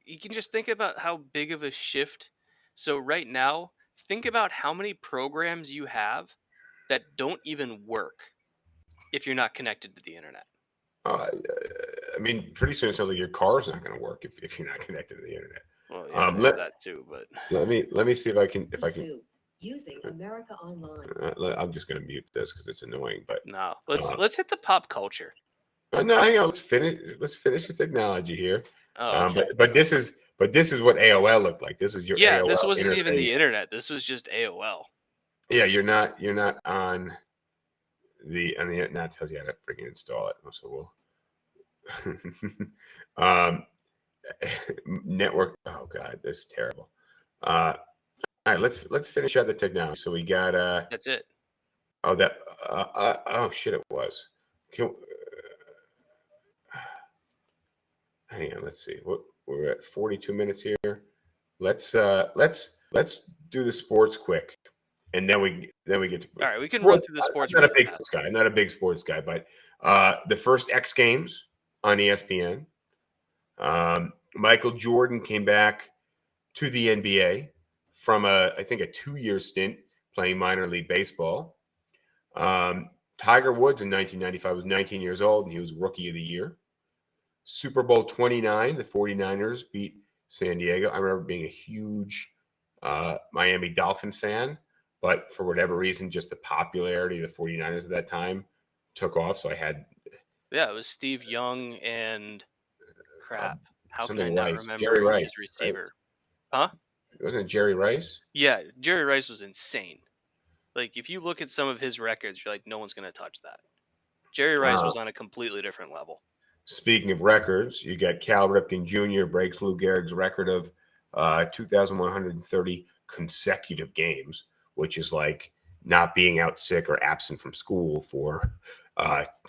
you can just think about how big of a shift. So right now, think about how many programs you have that don't even work if you're not connected to the internet. I mean, pretty soon it sounds like your car's not going to work if you're not connected to the internet. Well, yeah, there's that too. But let me see if I can Using America Online. I'm just going to mute this because it's annoying. But no, let's hit the pop culture. No, hang on. Let's finish the technology here. Oh, okay. But this is what AOL looked like. This is your AOL This wasn't interface. even the internet. This was just AOL. Yeah, you're not on the internet. Now it tells you how to freaking install it. So we'll network. Oh god, this is terrible. All right, let's finish out the technology. So we got that's it. Oh, that oh shit, it was. Hang on, let's see. We're at 42 minutes here. Let's do the sports quick, and then we get to. All right, we can sports. run through the sports. I'm not a big sports guy. I'm not a big sports guy, but the first X Games on ESPN. Michael Jordan came back to the NBA from I think a 2-year stint playing minor league baseball. Tiger Woods in 1995 was 19 years old, and he was Rookie of the Year. Super Bowl 29, the 49ers beat San Diego. I remember being a huge Miami Dolphins fan, but for whatever reason, just the popularity of the 49ers at that time took off. So I had... Yeah, it was Steve Young and crap. How can I not remember Jerry Rice, his receiver? Right? Huh? Wasn't it Jerry Rice? Yeah, Jerry Rice was insane. Like, if you look at some of his records, you're like, no one's going to touch that. Jerry Rice was on a completely different level. Speaking of records, you got Cal Ripken Jr. breaks Lou Gehrig's record of 2,130 consecutive games, which is like not being out sick or absent from school for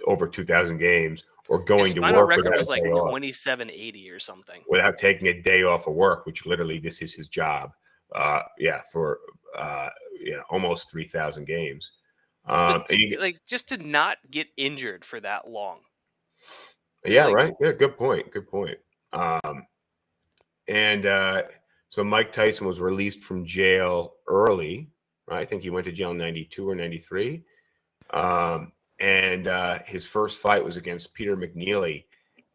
over 2,000 games, or going to work. His record was like 2780 or something. Without taking a day off of work, which literally this is his job. For almost 3,000 games. Just to not get injured for that long. Yeah, right. Yeah, good point. So Mike Tyson was released from jail early. Right? I think he went to jail in 92 or 93. and his first fight was against Peter McNeely,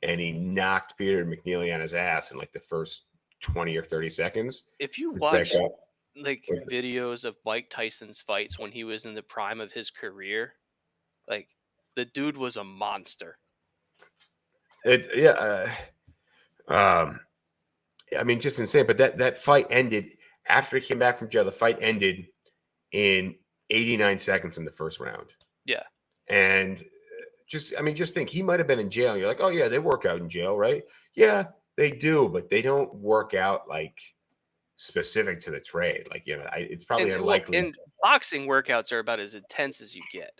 and he knocked Peter McNeely on his ass in like the first 20 or 30 seconds. If you Which that watch guy- like videos of Mike Tyson's fights when he was in the prime of his career, like the dude was a monster. I mean, just insane. But that fight ended after he came back from jail. The fight ended in 89 seconds in the first round. Yeah. And just think he might have been in jail. And you're like, oh yeah, they work out in jail, right? Yeah, they do, but they don't work out like specific to the trade. Like, it's probably unlikely. And boxing workouts are about as intense as you get.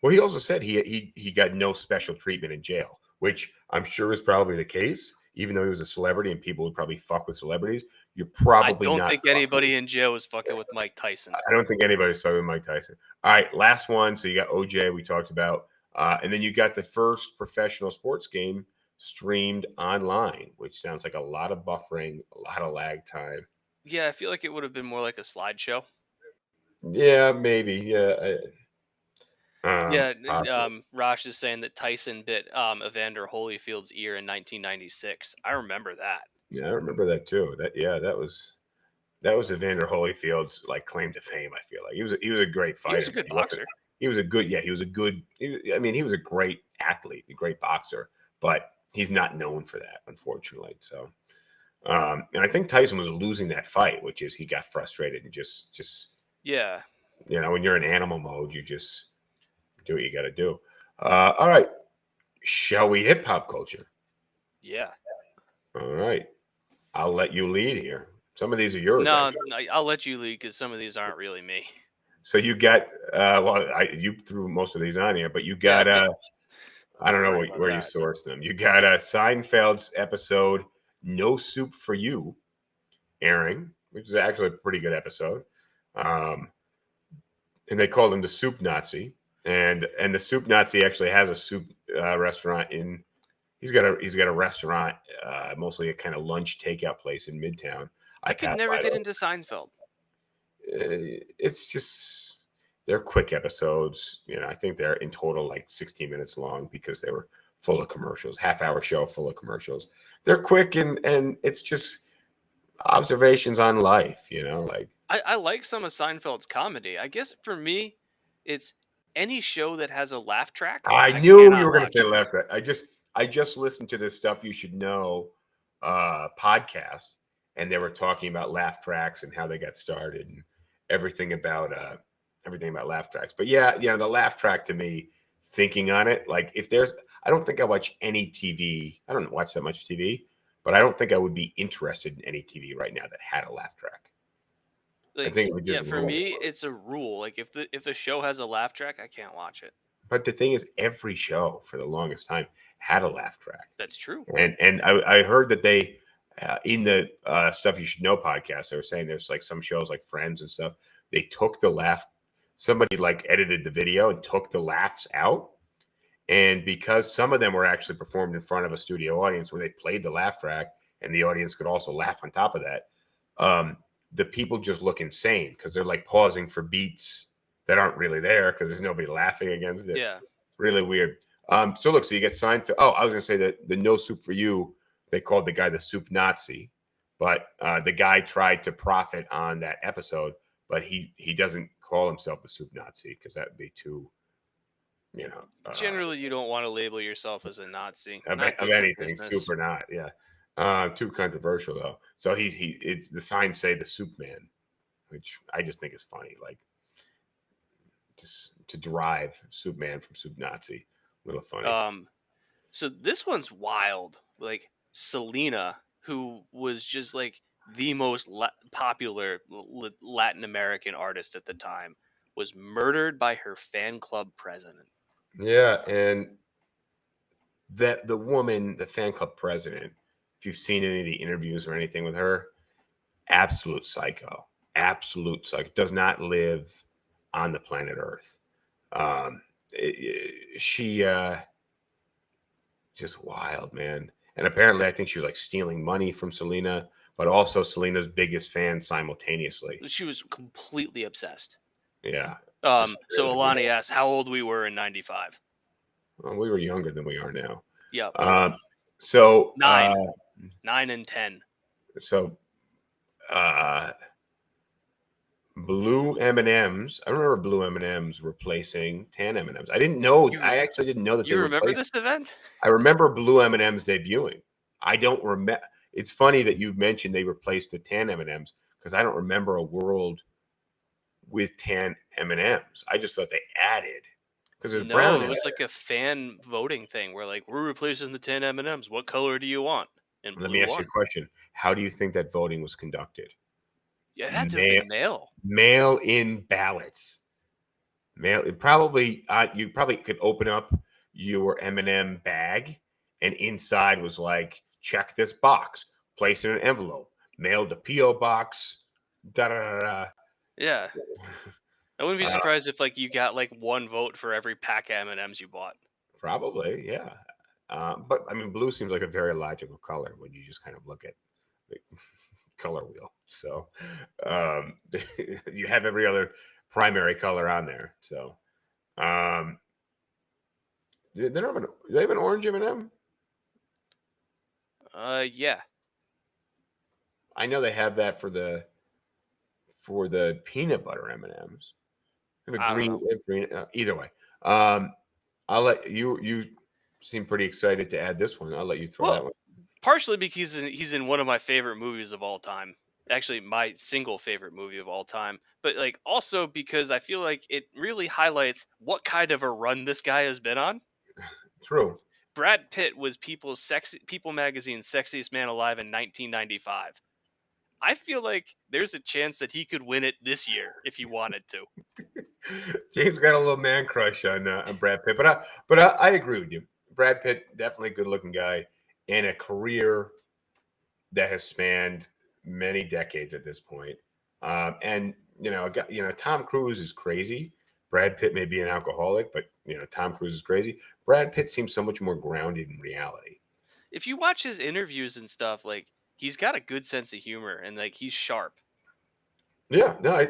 Well, he also said he got no special treatment in jail, which I'm sure is probably the case. Even though he was a celebrity and people would probably fuck with celebrities, you're probably I don't not think anybody in jail was fucking with Mike Tyson. I don't think anybody's fucking with Mike Tyson. All right, last one. So you got OJ, we talked about, and then you got the first professional sports game streamed online, which sounds like a lot of buffering, a lot of lag time. Yeah, I feel like it would have been more like a slideshow. Yeah, maybe. Yeah. Rosh is saying that Tyson bit Evander Holyfield's ear in 1996. I remember that. Yeah, I remember that too. That was Evander Holyfield's like claim to fame. I feel like he was a great fighter. He was a good boxer. He was a great athlete, a great boxer, but he's not known for that, unfortunately. So, and I think Tyson was losing that fight, which is he got frustrated and just yeah. When you're in animal mode, you just do what you got to do. All right. Shall we hit pop culture? Yeah. All right. I'll let you lead here. Some of these are yours. No, I'll let you lead because some of these aren't really me. So you got, you threw most of these on here, but you got, I don't know where you sourced them. You got Seinfeld's episode, No Soup for You, airing, which is actually a pretty good episode. And they called him the Soup Nazi. And the Soup Nazi actually has a soup restaurant he's got a restaurant, mostly a kind of lunch takeout place in Midtown. I could never get into Seinfeld. It's just, they're quick episodes. I think they're in total like 16 minutes long because they were full of commercials, half-hour show full of commercials. They're quick and it's just observations on life, like. I like some of Seinfeld's comedy. I guess for me, it's any show that has a laugh track. I knew you were going to say laugh track. I just listened to this Stuff You Should Know podcast, and they were talking about laugh tracks and how they got started and everything about laugh tracks. But yeah, the laugh track to me, thinking on it, like I don't think I watch any TV. I don't watch that much TV, but I don't think I would be interested in any TV right now that had a laugh track. Like, I think it would just for me, it's a rule. Like if a show has a laugh track, I can't watch it. But the thing is, every show for the longest time had a laugh track. That's true. And I heard that they in the Stuff You Should Know podcast, they were saying there's like some shows like Friends and stuff. They took the laugh. Somebody like edited the video and took the laughs out. And because some of them were actually performed in front of a studio audience where they played the laugh track and the audience could also laugh on top of that, the people just look insane because they're like pausing for beats that aren't really there because there's nobody laughing against it. Yeah. Really weird. So you get Seinfeld. Oh, I was going to say that the No Soup for You, they called the guy the Soup Nazi, but the guy tried to profit on that episode, but he doesn't call himself the Soup Nazi because that would be too, generally, you don't want to label yourself as a Nazi. Of anything, soup or not. Yeah. Too controversial though. So it's the signs say the Soup Man, which I just think is funny. Like just to derive Soup Man from Soup Nazi, a little funny. So this one's wild. Like Selena, who was just like the most popular Latin American artist at the time, was murdered by her fan club president. Yeah, and that the woman, the fan club president, if you've seen any of the interviews or anything with her, absolute psycho. Does not live on the planet Earth. She just wild, man. And apparently I think she was like stealing money from Selena, but also Selena's biggest fan simultaneously. She was completely obsessed. Yeah. So Alani asked how old we were in '95. Well, we were younger than we are now. Yep. So 9 and 10. So blue M&Ms. I remember blue M&Ms replacing tan M&Ms. I didn't know. I actually didn't know that You they remember replaced. this event? I remember blue M&Ms debuting. I don't remember. It's funny that you mentioned they replaced the tan M&Ms because I don't remember a world with tan M&Ms. I just thought they added because there's brown. No, it was like a fan voting thing where like we're replacing the 10 M&Ms. What color do you want? And Let blue me ask you won. a question. How do you think that voting was conducted? Yeah, it had to have been mail. Mail-in ballots. You probably could open up your M&M bag, and inside was like, check this box, place in an envelope, mailed to PO box. Da da da da. Yeah, I wouldn't be surprised if like you got like one vote for every pack of M&Ms you bought. Probably, yeah. But I mean, blue seems like a very logical color when you just kind of look at the color wheel. So you have every other primary color on there. So do they have an orange M&M? Yeah. I know they have that for the peanut butter M&Ms. They have a I don't green, know. either way. I'll let you. You seem pretty excited to add this one. I'll let you throw that one. Partially because he's in one of my favorite movies of all time. Actually, my single favorite movie of all time. But like also because I feel like it really highlights what kind of a run this guy has been on. True. Brad Pitt was People magazine's sexiest man alive in 1995. I feel like there's a chance that he could win it this year if he wanted to. James got a little man crush on Brad Pitt, but I agree with you. Brad Pitt, definitely a good-looking guy, and a career that has spanned many decades at this point. And Tom Cruise is crazy. Brad Pitt may be an alcoholic, but Tom Cruise is crazy. Brad Pitt seems so much more grounded in reality. If you watch his interviews and stuff, like he's got a good sense of humor and like he's sharp. Yeah, no,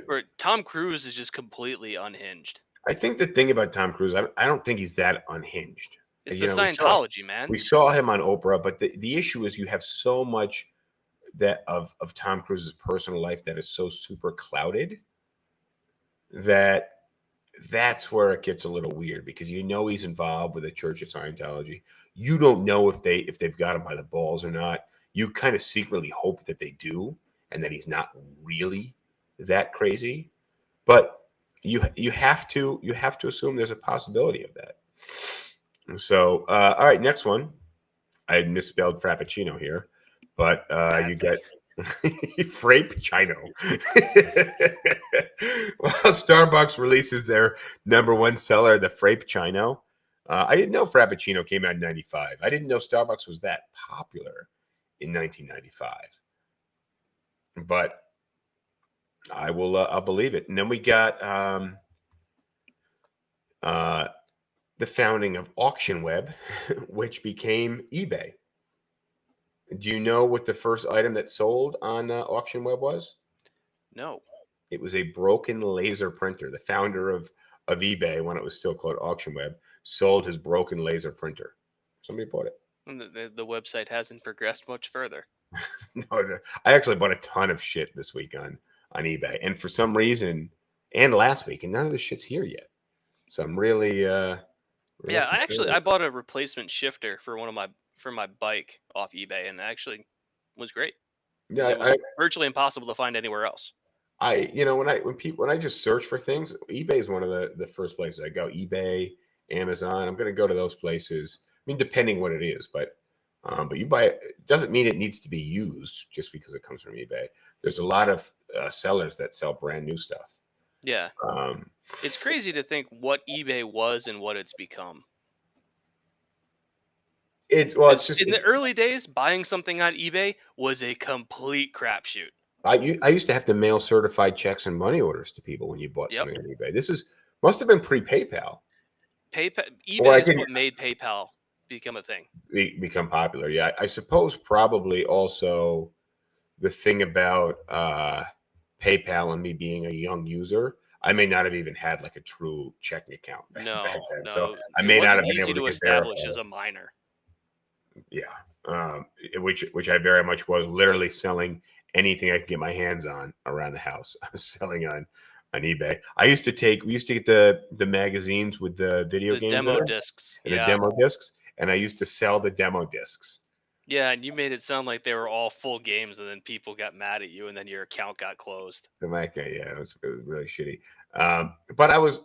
Or Tom Cruise is just completely unhinged. I think the thing about Tom Cruise, I don't think he's that unhinged. It's the Scientology, man. We saw him on Oprah, but the issue is you have so much that of Tom Cruise's personal life that is so super clouded that's where it gets a little weird because he's involved with the Church of Scientology. You don't know if they've got him by the balls or not. You kind of secretly hope that they do and that he's not really that crazy. But you have to assume there's a possibility of that. So all right, next one. I misspelled Frappuccino here, but you get Frappuccino. Well, Starbucks releases their number one seller, the Frappuccino. I didn't know Frappuccino came out in '95. I didn't know Starbucks was that popular in 1995. But I'll believe it. And then we got the founding of Auction Web, which became eBay. Do you know what the first item that sold on Auction Web was? No. It was a broken laser printer. The founder of eBay, when it was still called Auction Web, sold his broken laser printer. Somebody bought it. The website hasn't progressed much further. No, I actually bought a ton of shit this week on eBay, and for some reason, and last week, and none of the shit's here yet. So I'm really, I bought a replacement shifter for my bike off eBay, and it actually was great. Yeah, it was virtually impossible to find anywhere else. When I just search for things, eBay is one of the first places I go. eBay, Amazon. I'm going to go to those places. I mean, depending what it is, but you buy it doesn't mean it needs to be used just because it comes from eBay. There's a lot of sellers that sell brand new stuff. Yeah, it's crazy to think what eBay was and what it's become. It's just in the early days, buying something on eBay was a complete crapshoot. I used to have to mail certified checks and money orders to people when you bought something on eBay. This must have been pre-PayPal. eBay is what made PayPal become a thing. Become popular, yeah. I suppose probably also the thing about PayPal and me being a young user, I may not have even had like a true checking account back then. So I it may not wasn't have been easy able to to get establish verified. as a minor. Yeah, which I very much was, literally selling anything I could get my hands on around the house. I was selling on eBay. We used to get the magazines with the video The games demo in it, discs, and the yeah, demo discs, and I used to sell the demo discs. yeah, and you made it sound like they were all full games, and then people got mad at you, and then your account got closed. So it was really shitty. But I was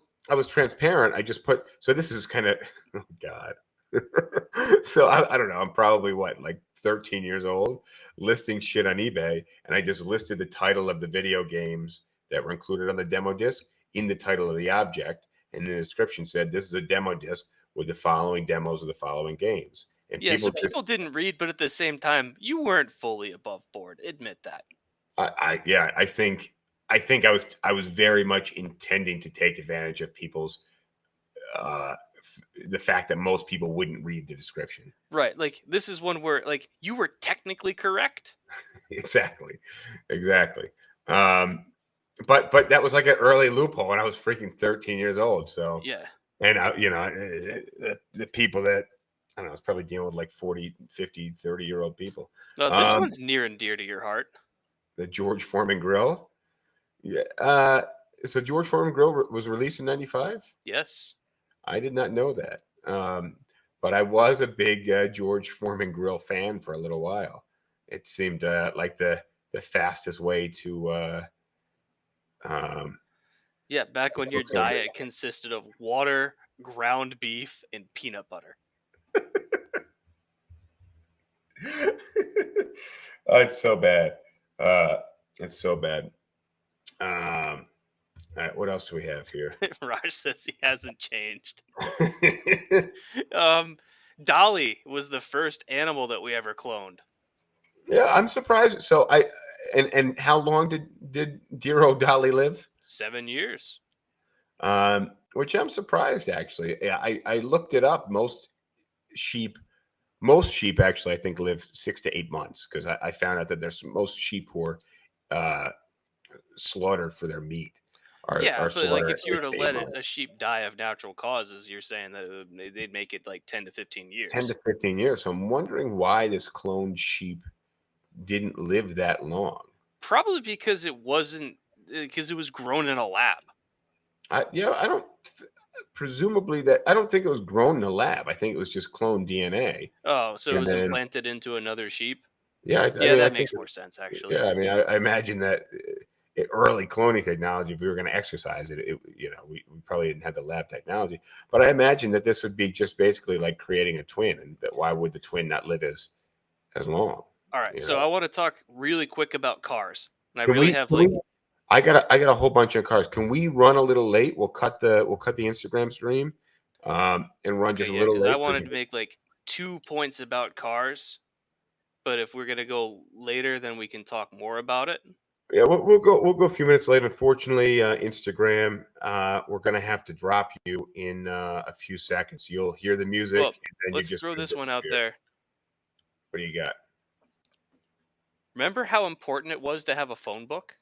transparent. I just put, so this is kind of, oh God. So I don't know. I'm probably like 13 years old, listing shit on eBay, and I just listed the title of the video games that were included on the demo disc in the title of the object, and the description said, "This is a demo disc with the following demos of the following games." And Yeah, so just, people didn't read, but at the same time, you weren't fully above board. Admit that. I think I was very much intending to take advantage of people's the fact that most people wouldn't read the description. Right, like this is one where like you were technically correct. Exactly. Um, but that was like an early loophole, and I was freaking 13 years old. So, Yeah. and the people that, I don't know, I was probably dealing with like 40, 50, 30-year-old people. This one's near and dear to your heart. The George Foreman grill. Yeah. So George Foreman grill was released in 95. Yes. I did not know that. But I was a big George Foreman grill fan for a little while. It seemed like the fastest way to. Yeah, back when your diet consisted of water, ground beef, and peanut butter. Oh, it's so bad. It's so bad. All right, what else do we have here? Raj says he hasn't changed. Dolly was the first animal that we ever cloned. Yeah, I'm surprised. So and how long did dear old Dolly live? 7 years. Which I'm surprised, actually. Yeah, I looked it up. Most sheep actually, I think, live 6 to 8 months, because I found out that there's most sheep who are slaughtered for their meat. Are But like slaughtered if you were at to 6 to 8 let months. a sheep die of natural causes, you're saying that they'd make it like 10 to 15 years. 10 to 15 years. So I'm wondering why this cloned sheep didn't live that long. Probably because it was grown in a lab. Presumably that, I don't think it was grown in a lab. I think it was just cloned DNA. Oh, so it was then implanted into another sheep? Yeah, That makes more sense, actually. Yeah, I mean, I imagine that early cloning technology, if we were going to exercise it, we probably didn't have the lab technology. But I imagine that this would be just basically like creating a twin, and that why would the twin not live as long? All right, so I want to talk really quick about cars, and I got a whole bunch of cars. Can we run a little late? We'll cut the Instagram stream, and run just a little late. Because I wanted to make like 2 points about cars, but if we're gonna go later, then we can talk more about it. Yeah, we'll go a few minutes late. Unfortunately, Instagram, we're gonna have to drop you in a few seconds. You'll hear the music. Well, and then let's you just throw this one out there. What do you got? Remember how important it was to have a phone book?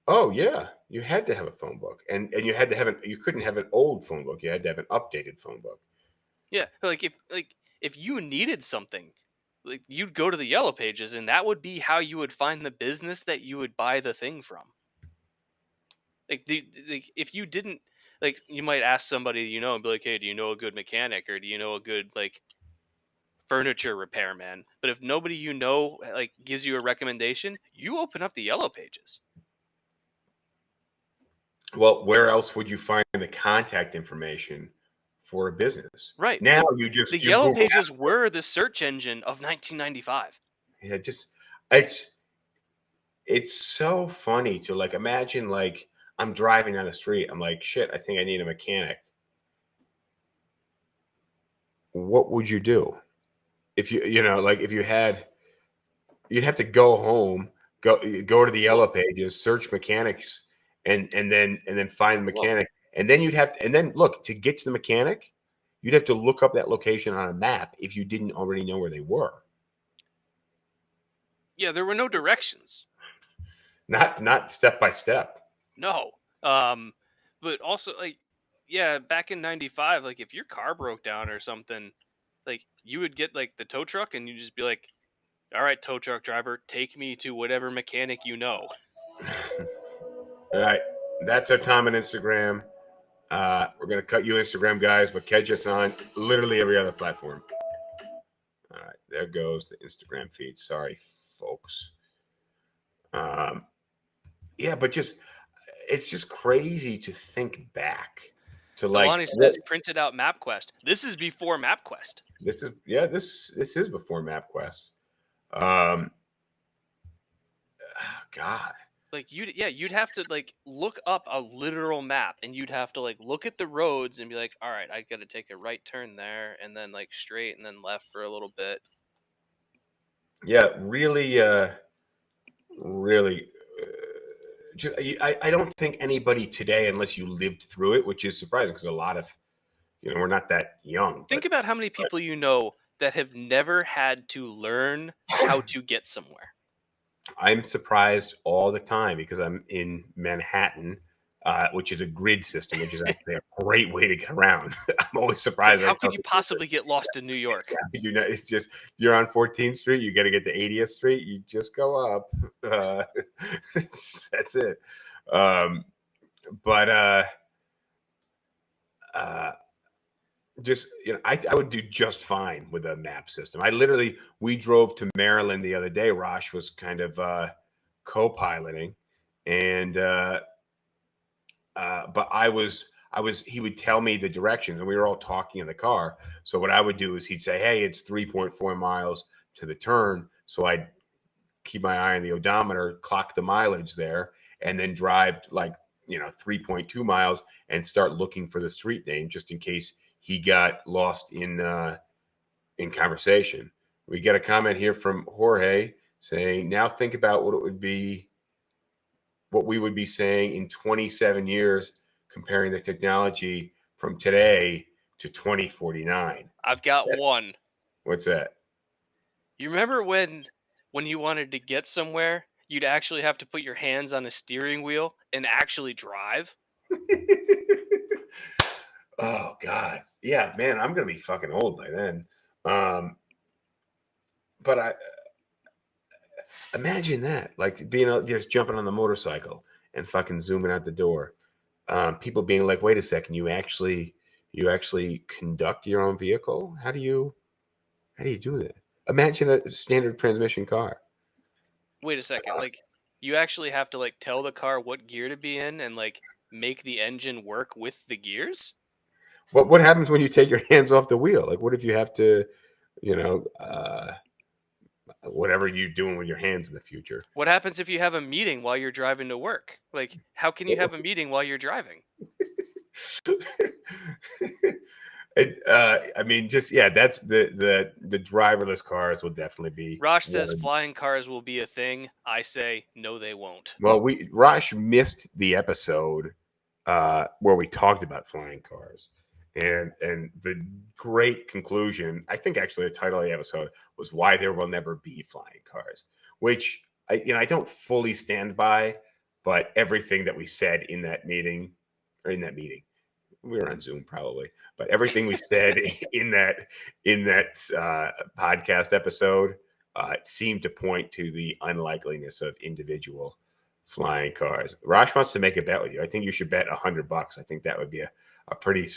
Oh yeah, you had to have a phone book, and you had to have you couldn't have an old phone book. You had to have an updated phone book. Yeah, like if you needed something, like you'd go to the Yellow Pages, and that would be how you would find the business that you would buy the thing from. Like if you didn't, like, you might ask somebody and be like, "Hey, do you know a good mechanic, or do you know a good like furniture repairman?" But if nobody like gives you a recommendation, you open up the Yellow Pages. Well, where else would you find the contact information for a business? Right now, the Yellow Pages were the search engine of 1995. Yeah, it's so funny to like imagine, like, I'm driving down the street. I'm like, shit, I think I need a mechanic. What would you do if if you had? You'd have to go home, go to the Yellow Pages, search mechanics, and then find the mechanic, and then you'd have to, and then look to get to the mechanic. You'd have to look up that location on a map if you didn't already know where they were. Yeah, there were no directions. Not step by step. No, But also like, yeah, back in '95, like if your car broke down or something, like you would get like the tow truck and you just be like, all right, tow truck driver, take me to whatever mechanic you know. All right, that's our time on Instagram. We're gonna cut you Instagram guys, but catch us on literally every other platform. All right, there goes the Instagram feed. Sorry, folks. Yeah, but it's just crazy to think back to like Nalani says printed out MapQuest. This is before MapQuest. this is before MapQuest. Um, God, Like you'd have to like look up a literal map and you'd have to like look at the roads and be like, all right, I gotta take a right turn there and then like straight and then left for a little bit. yeah, really, really. I don't think anybody today, unless you lived through it, which is surprising because a lot of, we're not that young. Think about how many people you know that have never had to learn how to get somewhere. I'm surprised all the time because I'm in Manhattan, which is a grid system, which is actually a great way to get around. I'm always surprised. Like, how could you possibly get lost in New York? It's just you're on 14th Street. You got to get to 80th Street. You just go up. That's it. But just I would do just fine with a map system. We drove to Maryland the other day. Rosh was kind of co-piloting, and but he would tell me the directions, and we were all talking in the car. So what I would do is he'd say, hey, it's 3.4 miles to the turn. So I'd keep my eye on the odometer, clock the mileage there, and then drive like 3.2 miles and start looking for the street name just in case he got lost in conversation. We get a comment here from Jorge saying, now think about what we would be saying in 27 years, comparing the technology from today to 2049. I've got one. What's that? You remember when you wanted to get somewhere, you'd actually have to put your hands on a steering wheel and actually drive? Oh God. Yeah, man, I'm gonna be fucking old by then. But I imagine that, like just jumping on the motorcycle and fucking zooming out the door. People being like, wait a second, you actually conduct your own vehicle? How do you do that? Imagine a standard transmission car. Wait a second, like you actually have to like tell the car what gear to be in and like make the engine work with the gears? What happens when you take your hands off the wheel? Like, what if you have to, whatever you're doing with your hands in the future? What happens if you have a meeting while you're driving to work? Like, how can you have a meeting while you're driving? I mean, that's the driverless cars will definitely be. Rosh says flying cars will be a thing. I say no, they won't. Well, Rosh missed the episode where we talked about flying cars, and the great conclusion, I think actually the title of the episode was why there will never be flying cars, which I don't fully stand by, but everything that we said in that meeting, we were on Zoom probably, but everything we said in that podcast episode seemed to point to the unlikeliness of individual flying cars. Rosh wants to make a bet with you. I think you should bet $100. I think that would be a pretty.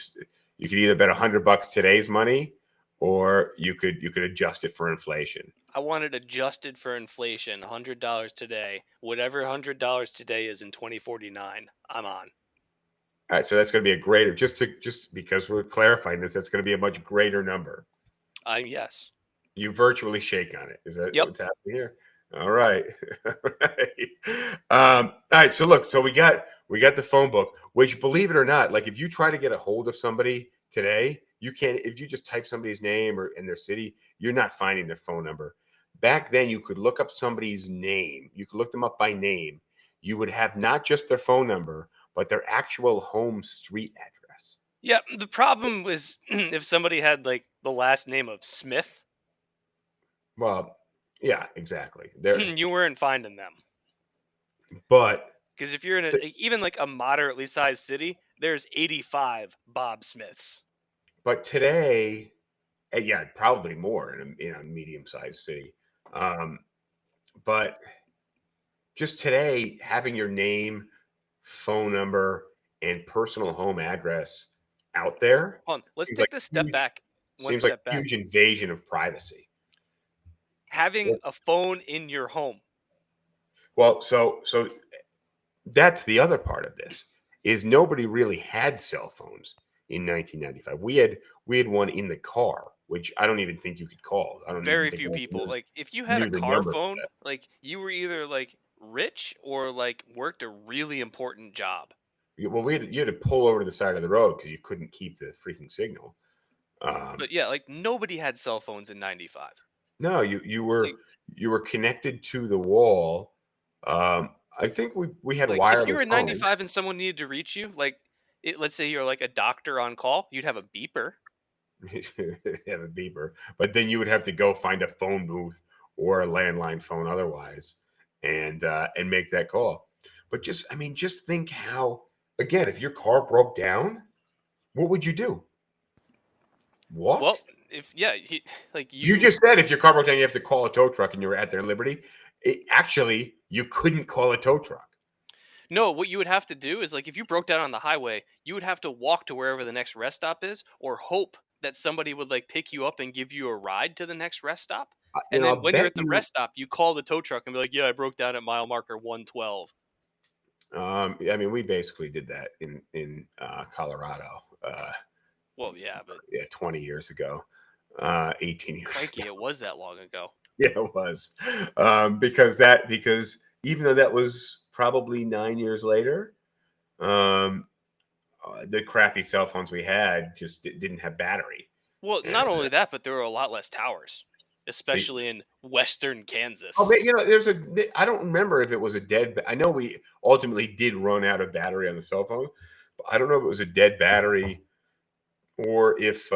You could either bet $100 today's money, or you could adjust it for inflation. I want it adjusted for inflation. $100 today. Whatever $100 today is in 2049, I'm on. All right, so that's going to be a greater, just because we're clarifying this, that's going to be a much greater number. Yes. You virtually shake on it. Is that what's happening here? All right. All right. So look, we got the phone book, which, believe it or not, like if you try to get a hold of somebody today, you can't. If you just type somebody's name or in their city, you're not finding their phone number. Back then, you could look up somebody's name. You could look them up by name. You would have not just their phone number, but their actual home street address. Yeah. The problem was if somebody had like the last name of Smith. Well, yeah, exactly. You weren't finding them. But Because if you're in even like a moderately sized city, there's 85 Bob Smiths. But today, yeah, probably more in a medium-sized city. But just today, having your name, phone number, and personal home address out there Hold on, let's seems take like this a step back. One seems like step a back. huge invasion of privacy. Having a phone in your home. Well, so that's the other part of this is nobody really had cell phones in 1995. We had one in the car, which I don't even think you could call. I don't Very even think few I people. Like if you had a knew the car number for phone, that. like you were either like rich or like worked a really important job. Well, you had to pull over to the side of the road because you couldn't keep the freaking signal. But yeah, like nobody had cell phones in 95. No, Like, you were connected to the wall. I think we had like if you were wireless in phones. 95 and someone needed to reach you, like let's say you're like a doctor on call, you'd have a beeper. Have a beeper, but then you would have to go find a phone booth or a landline phone otherwise, and make that call. But just think how, again, if your car broke down, what would you do? Walk? Well, if yeah, like You just said if your car broke down, you have to call a tow truck, and you were at their liberty. Actually, you couldn't call a tow truck. No, what you would have to do is like if you broke down on the highway, you would have to walk to wherever the next rest stop is, or hope that somebody would like pick you up and give you a ride to the next rest stop. And then I'll when you're bet at the you. rest stop, you call the tow truck and be like, "Yeah, I broke down at mile marker 112." We basically did that in Colorado. Well, yeah, but 20 years ago, 18 years Frankie, ago. it was that long ago. Yeah, it was. Because even though that was probably 9 years later, the crappy cell phones we had just didn't have battery. Well, And, not only that, but there were a lot less towers, especially in western Kansas. but, I don't remember if it was a dead. I know we ultimately did run out of battery on the cell phone, but I don't know if it was a dead battery or if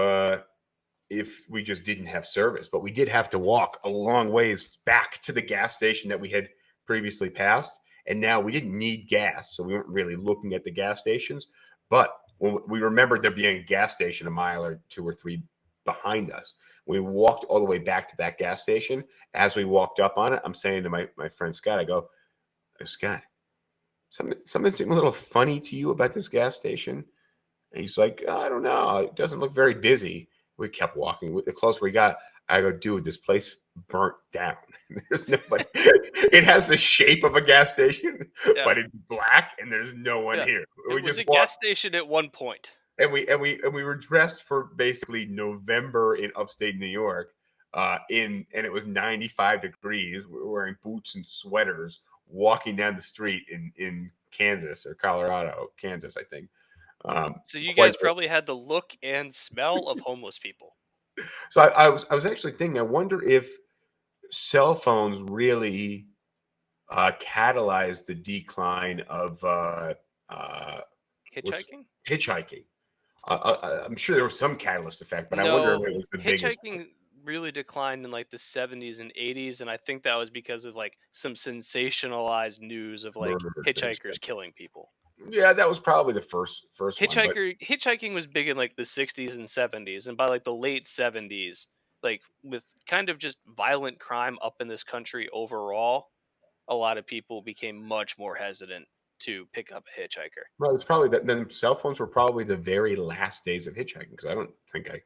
we just didn't have service. But we did have to walk a long ways back to the gas station that we had previously passed, and now we didn't need gas, so we weren't really looking at the gas stations. But when we remembered there being a gas station a mile or two or three behind us, we walked all the way back to that gas station. As we walked up on it, I'm saying to my friend Scott, I go, Scott, something seemed a little funny to you about this gas station? And he's like, I don't know. It doesn't look very busy. We kept walking. The closer we got, I go, dude, this place burnt down. There's nobody. It has the shape of a gas station, but it's black and there's no one here. It was a gas station at one point. And we were dressed for basically November in upstate New York. And it was 95 degrees. We were wearing boots and sweaters, walking down the street in Kansas or Colorado, Kansas, I think. So you guys probably had the look and smell of homeless people. So I was actually thinking, I wonder if cell phones really catalyzed the decline of Hitchhiking? Hitchhiking. I'm sure there was some catalyst effect, but I wonder if it was the biggest. Hitchhiking really declined in like the 70s and 80s, and I think that was because of like some sensationalized news of like hitchhikers killing people. Yeah, that was probably the first one. Hitchhiking was big in like the 60s and 70s, and by like the late 70s, like with kind of just violent crime up in this country overall, a lot of people became much more hesitant to pick up a hitchhiker. Well, it's probably that. Then cell phones were probably the very last days of hitchhiking, because I don't think I've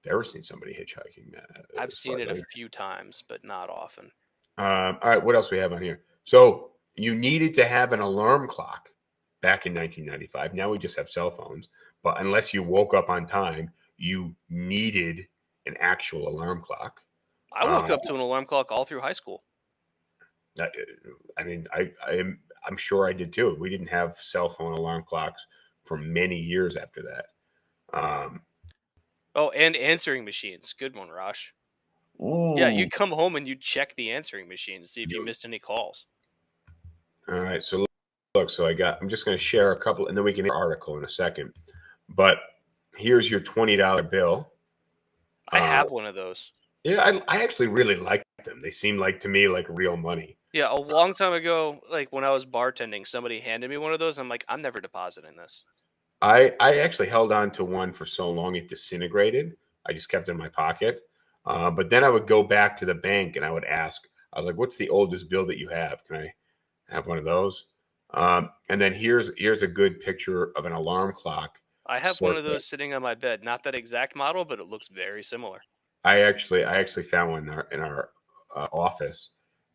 ever seen somebody hitchhiking. I've seen it a few times, but not often. All right, what else we have on here? So you needed to have an alarm clock back in 1995. Now we just have cell phones, but unless you woke up on time, you needed an actual alarm clock. I woke up to an alarm clock all through high school. I'm sure I did too. We didn't have cell phone alarm clocks for many years after that. And answering machines. Good one, Rosh. Yeah, you come home and you check the answering machine to see if you missed any calls. All right, so look, I'm just going to share a couple, and then we can hear an article in a second. But here's your $20 bill. I have one of those. Yeah, I actually really like them. They seem like, to me, like real money. Yeah, a long time ago, like when I was bartending, somebody handed me one of those. I'm like, I'm never depositing this. I actually held on to one for so long it disintegrated. I just kept it in my pocket. But then I would go back to the bank and I would ask, I was like, "What's the oldest bill that you have? Can I have one of those?" And then here's a good picture of an alarm clock. I have one of those sitting on my bed. Not that exact model, but it looks very similar. I actually found one in our office,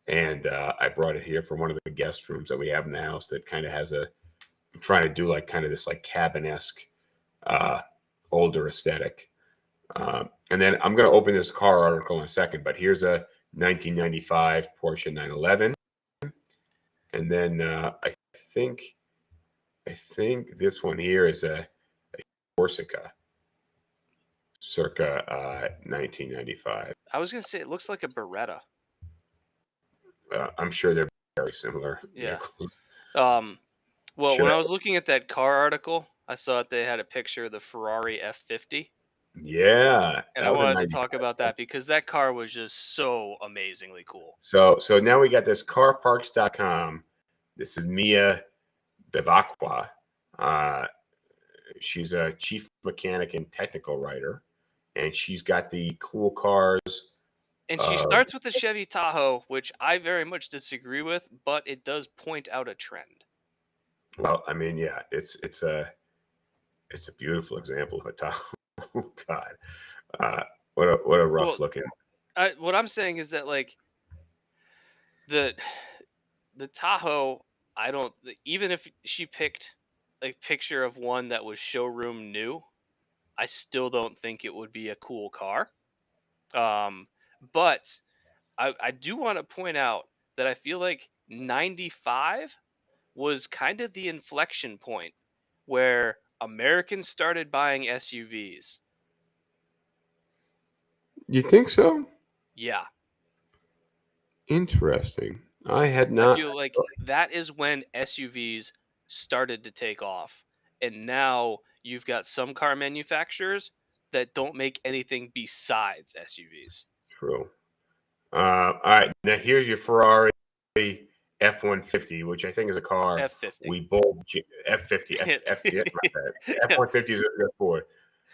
and I brought it here for one of the guest rooms that we have in the house. That kind of has I'm trying to do like kind of this like cabin-esque, older aesthetic. And then I'm going to open this car article in a second, but here's a 1995 Porsche 911, and then I think this one here is a Corsica, circa 1995. I was gonna say it looks like a Beretta. I'm sure they're very similar Yeah. vehicles. Well, Should when I- I was looking at that car article, I saw that they had a picture of the Ferrari F-150, Yeah, and that I was a wanted to 90. talk about that because that car was just so amazingly cool. So now we got this carparks.com. This is Mia Bevacqua. She's a chief mechanic and technical writer, and she's got the cool cars. And she starts with the Chevy Tahoe, which I very much disagree with, but it does point out a trend. Well, I mean, yeah, it's a beautiful example of a Tahoe. Oh, God, what a rough looking. What I'm saying is that like the Tahoe, I don't even if she picked a picture of one that was showroom new, I still don't think it would be a cool car. But I do want to point out that I feel like 95 was kind of the inflection point where Americans started buying SUVs. You think so? Yeah. Interesting. I had I not. feel like that is when SUVs started to take off. And now you've got some car manufacturers that don't make anything besides SUVs. True. All right. Now here's your Ferrari F-150, which I think is a car F-50. we both F-50 F-150 is a good Ford.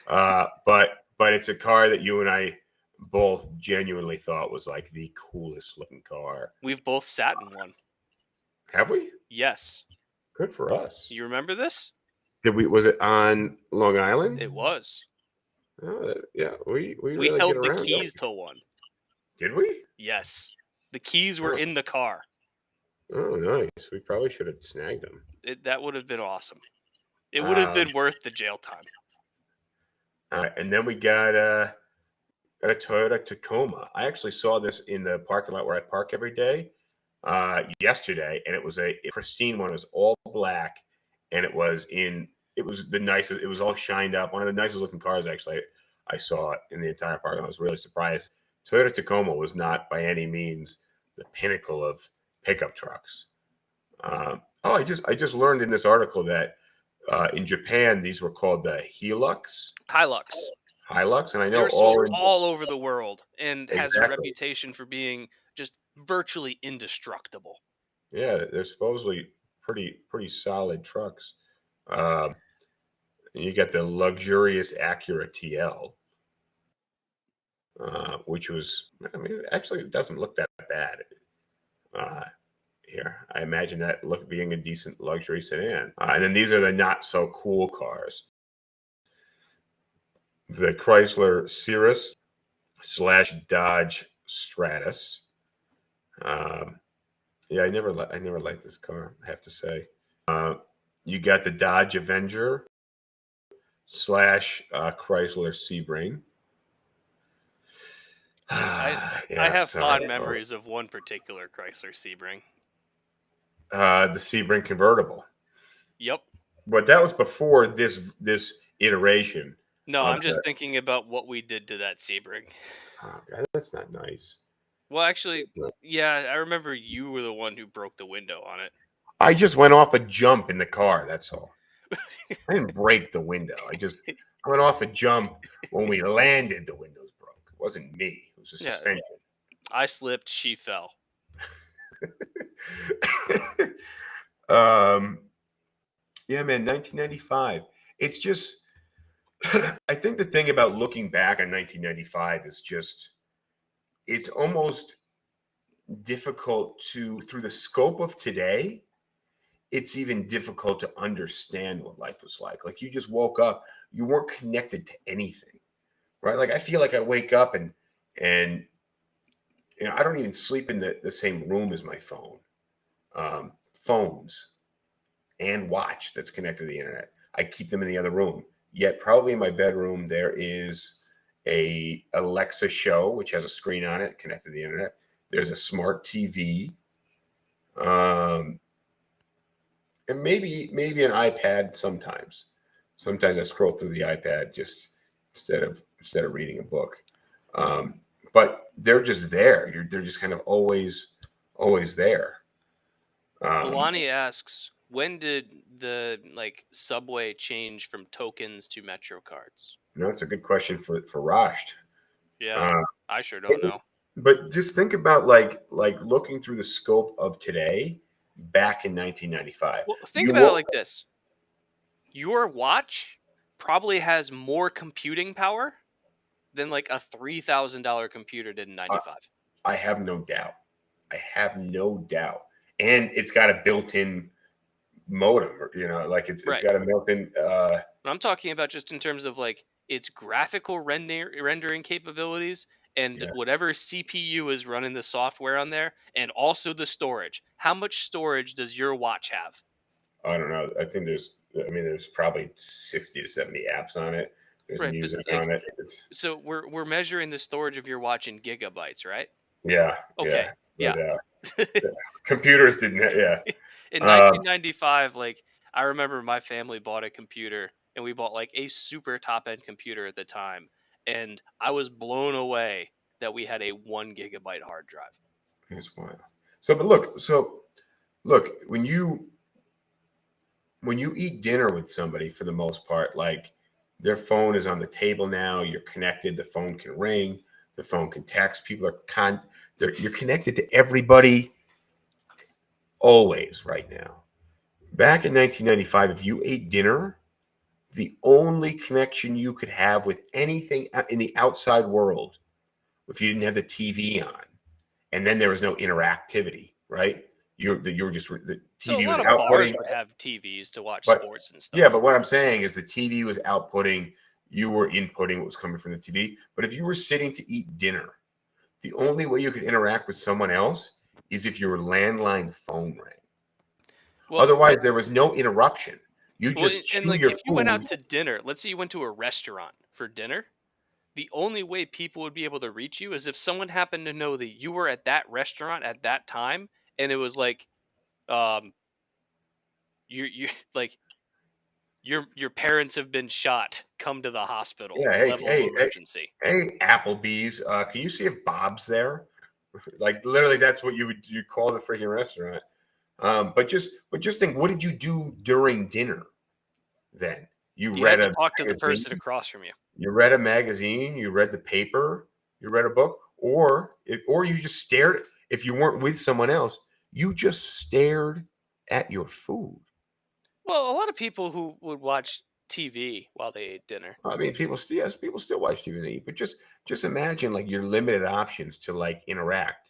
But it's a car that you and I both genuinely thought was like the coolest looking car. We've both sat in one. Have we? Yes. Good for us. You remember this? Did we? Was it on Long Island? It was. Oh, yeah, we really held get the around. keys to one. Did we? Yes. The keys were in the car. Oh, nice. We probably should have snagged them. That would have been awesome. It would have been worth the jail time. All right, and then we got a Toyota Tacoma. I actually saw this in the parking lot where I park every day yesterday, and it was a pristine one. It was all black, and it was the nicest. It was all shined up. One of the nicest looking cars, actually, I saw in the entire park, and I was really surprised. Toyota Tacoma was not by any means the pinnacle of pickup trucks. I just learned in this article that in Japan these were called the Hilux, and I know they're sold all over the world and has a Exactly. reputation for being just virtually indestructible. Yeah, they're supposedly pretty solid trucks. You got the luxurious Acura TL, which was, I mean, actually it doesn't look that bad. Here, I imagine that being a decent luxury sedan. And then these are the not so cool cars. The Chrysler Cirrus / Dodge Stratus. Yeah, I never liked this car, I have to say. You got the Dodge Avenger / Chrysler Sebring. I have fond memories of one particular Chrysler Sebring. The Sebring convertible. Yep. But that was before this iteration. No, I'm just thinking about what we did to that Sebring. Oh, God, that's not nice. Well, actually, yeah, I remember you were the one who broke the window on it. I just went off a jump in the car, that's all. I didn't break the window. I went off a jump. When we landed, the windows broke. It wasn't me. It was a suspension. I slipped, she fell. Yeah, man, 1995. It's just, I think the thing about looking back on 1995 is just, it's almost difficult to, through the scope of today, it's even difficult to understand what life was like. Like you just woke up, you weren't connected to anything, right? Like I feel like I wake up and I don't even sleep in the same room as my phone. Phones and watch that's connected to the internet. I keep them in the other room. Yet probably in my bedroom there is a Alexa show which has a screen on it connected to the internet. There's a smart TV, and maybe an iPad sometimes. Sometimes I scroll through the iPad just instead of reading a book. But they're just there. They're just kind of always there. Alani asks, when did the subway change from tokens to Metro cards? That's a good question for Rasht. Yeah, I sure don't know. But just think about like looking through the scope of today back in 1995. Well, think about it like this. Your watch probably has more computing power than like a $3,000 computer did in 95. I have no doubt. And it's got a built-in modem, it's got a built-in. I'm talking about just in terms of like its graphical rendering capabilities and whatever CPU is running the software on there, and also the storage. How much storage does your watch have? I don't know. I think there's probably 60 to 70 apps on it. There's music on it. So we're measuring the storage of your watch in gigabytes, right? Yeah. Okay. Yeah. Computers didn't. Yeah. In 1995, I remember my family bought a computer, and we bought like a super top end computer at the time, and I was blown away that we had a 1 gigabyte hard drive. That's wild. So look, when you eat dinner with somebody, for the most part, like their phone is on the table now, you're connected, the phone can ring, the phone can text, you're connected to everybody always right now. Back in 1995, if you ate dinner, the only connection you could have with anything in the outside world, if you didn't have the TV on, and then there was no interactivity, right? You were just the TV was outputting. Bars would have TVs to watch sports and stuff. Yeah, but what I'm saying is the TV was outputting. You were inputting what was coming from the TV. But if you were sitting to eat dinner, the only way you could interact with someone else is if your landline phone rang. Well, otherwise, there was no interruption. You just chew your food. If you went out to dinner, let's say you went to a restaurant for dinner, the only way people would be able to reach you is if someone happened to know that you were at that restaurant at that time, and it was like, your parents have been shot. Come to the hospital. Yeah, emergency. Hey, Applebee's. Can you see if Bob's there? Like literally, that's what you call the freaking restaurant. But just think, what did you do during dinner? Then you had to talk to the person across from you. You read a magazine. You read the paper. You read a book, or you just stared. If you weren't with someone else, you just stared at your food. Well, a lot of people who would watch TV while they ate dinner. I mean, people still watch TV and they eat, but just imagine like your limited options to like interact,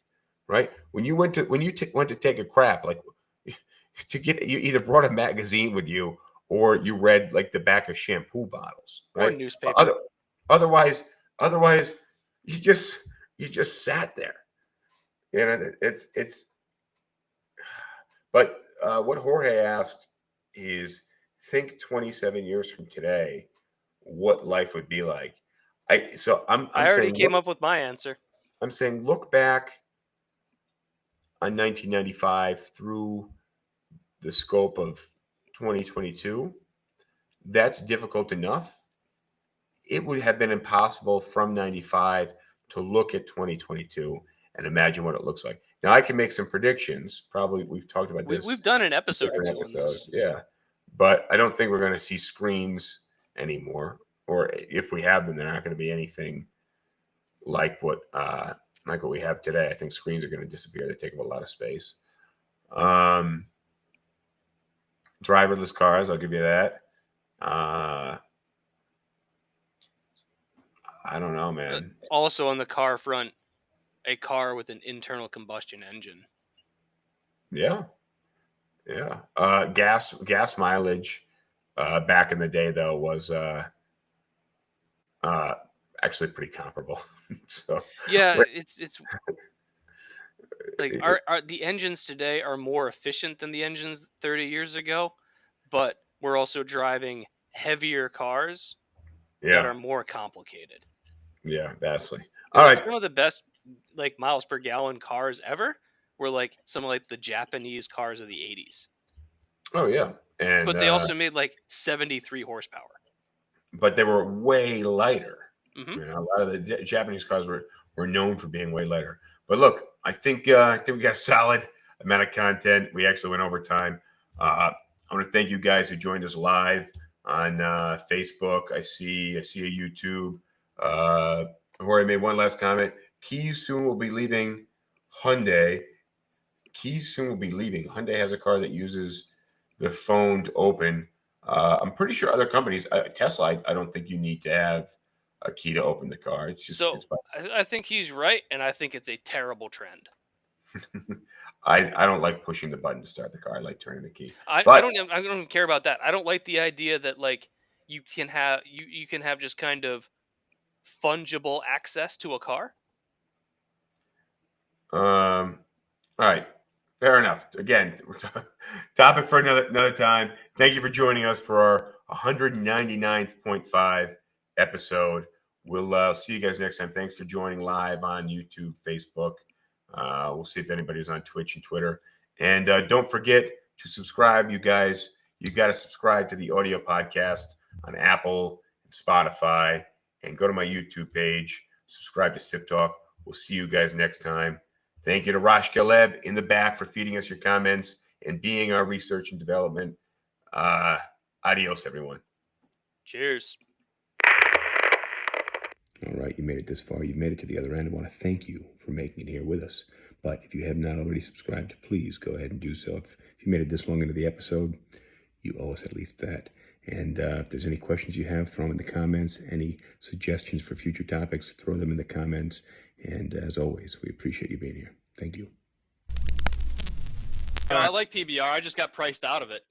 right? When you went to take a crap, like you either brought a magazine with you or you read like the back of shampoo bottles, right? Or newspaper. Otherwise, you just sat there, and it's. But what Jorge asked is, think 27 years from today, what life would be like. I already came up with my answer. I'm saying look back on 1995 through the scope of 2022. That's difficult enough. It would have been impossible from 95 to look at 2022 and imagine what it looks like. Now I can make some predictions. Probably we've talked about this. We've done an episode or two. Yeah. But I don't think we're going to see screens anymore. Or if we have them, they're not going to be anything like what we have today. I think screens are going to disappear. They take up a lot of space. Driverless cars, I'll give you that. I don't know, man. Also on the car front, a car with an internal combustion engine. Yeah. Gas mileage back in the day though was actually pretty comparable. So yeah, it's like the engines today are more efficient than the engines 30 years ago, but we're also driving heavier cars that are more complicated. Yeah, vastly. All Like right. some of the best like miles per gallon cars ever were like some of like the Japanese cars of the 80s. Oh yeah, and But they also made like 73 horsepower. but they were way lighter. Mm-hmm. You know, a lot of the Japanese cars were known for being way lighter. But look, I think we got a solid amount of content. We actually went over time. I want to thank you guys who joined us live on Facebook. I see a YouTube. Jorge made one last comment. Keys soon will be leaving Hyundai. Hyundai has a car that uses the phone to open. I'm pretty sure other companies, Tesla, I don't think you need to have a key to open the car. It's just I think he's right, and I think it's a terrible trend. I don't like pushing the button to start the car. I like turning the key. I don't even care about that. I don't like the idea that like you can have just kind of fungible access to a car. All right. Fair enough. Again, topic for another time. Thank you for joining us for our 199.5 episode. We'll see you guys next time. Thanks for joining live on YouTube, Facebook. We'll see if anybody's on Twitch and Twitter. And don't forget to subscribe, you guys. You got to subscribe to the audio podcast on Apple and Spotify. And go to my YouTube page. Subscribe to SipTalk. We'll see you guys next time. Thank you to Rosh Galeb in the back for feeding us your comments and being our research and development. Adios, everyone. Cheers. All right, you made it this far. You made it to the other end. I want to thank you for making it here with us. But if you have not already subscribed, please go ahead and do so. If you made it this long into the episode, you owe us at least that. And if there's any questions you have, throw them in the comments. Any suggestions for future topics, throw them in the comments. And as always, we appreciate you being here. Thank you. I like PBR. I just got priced out of it.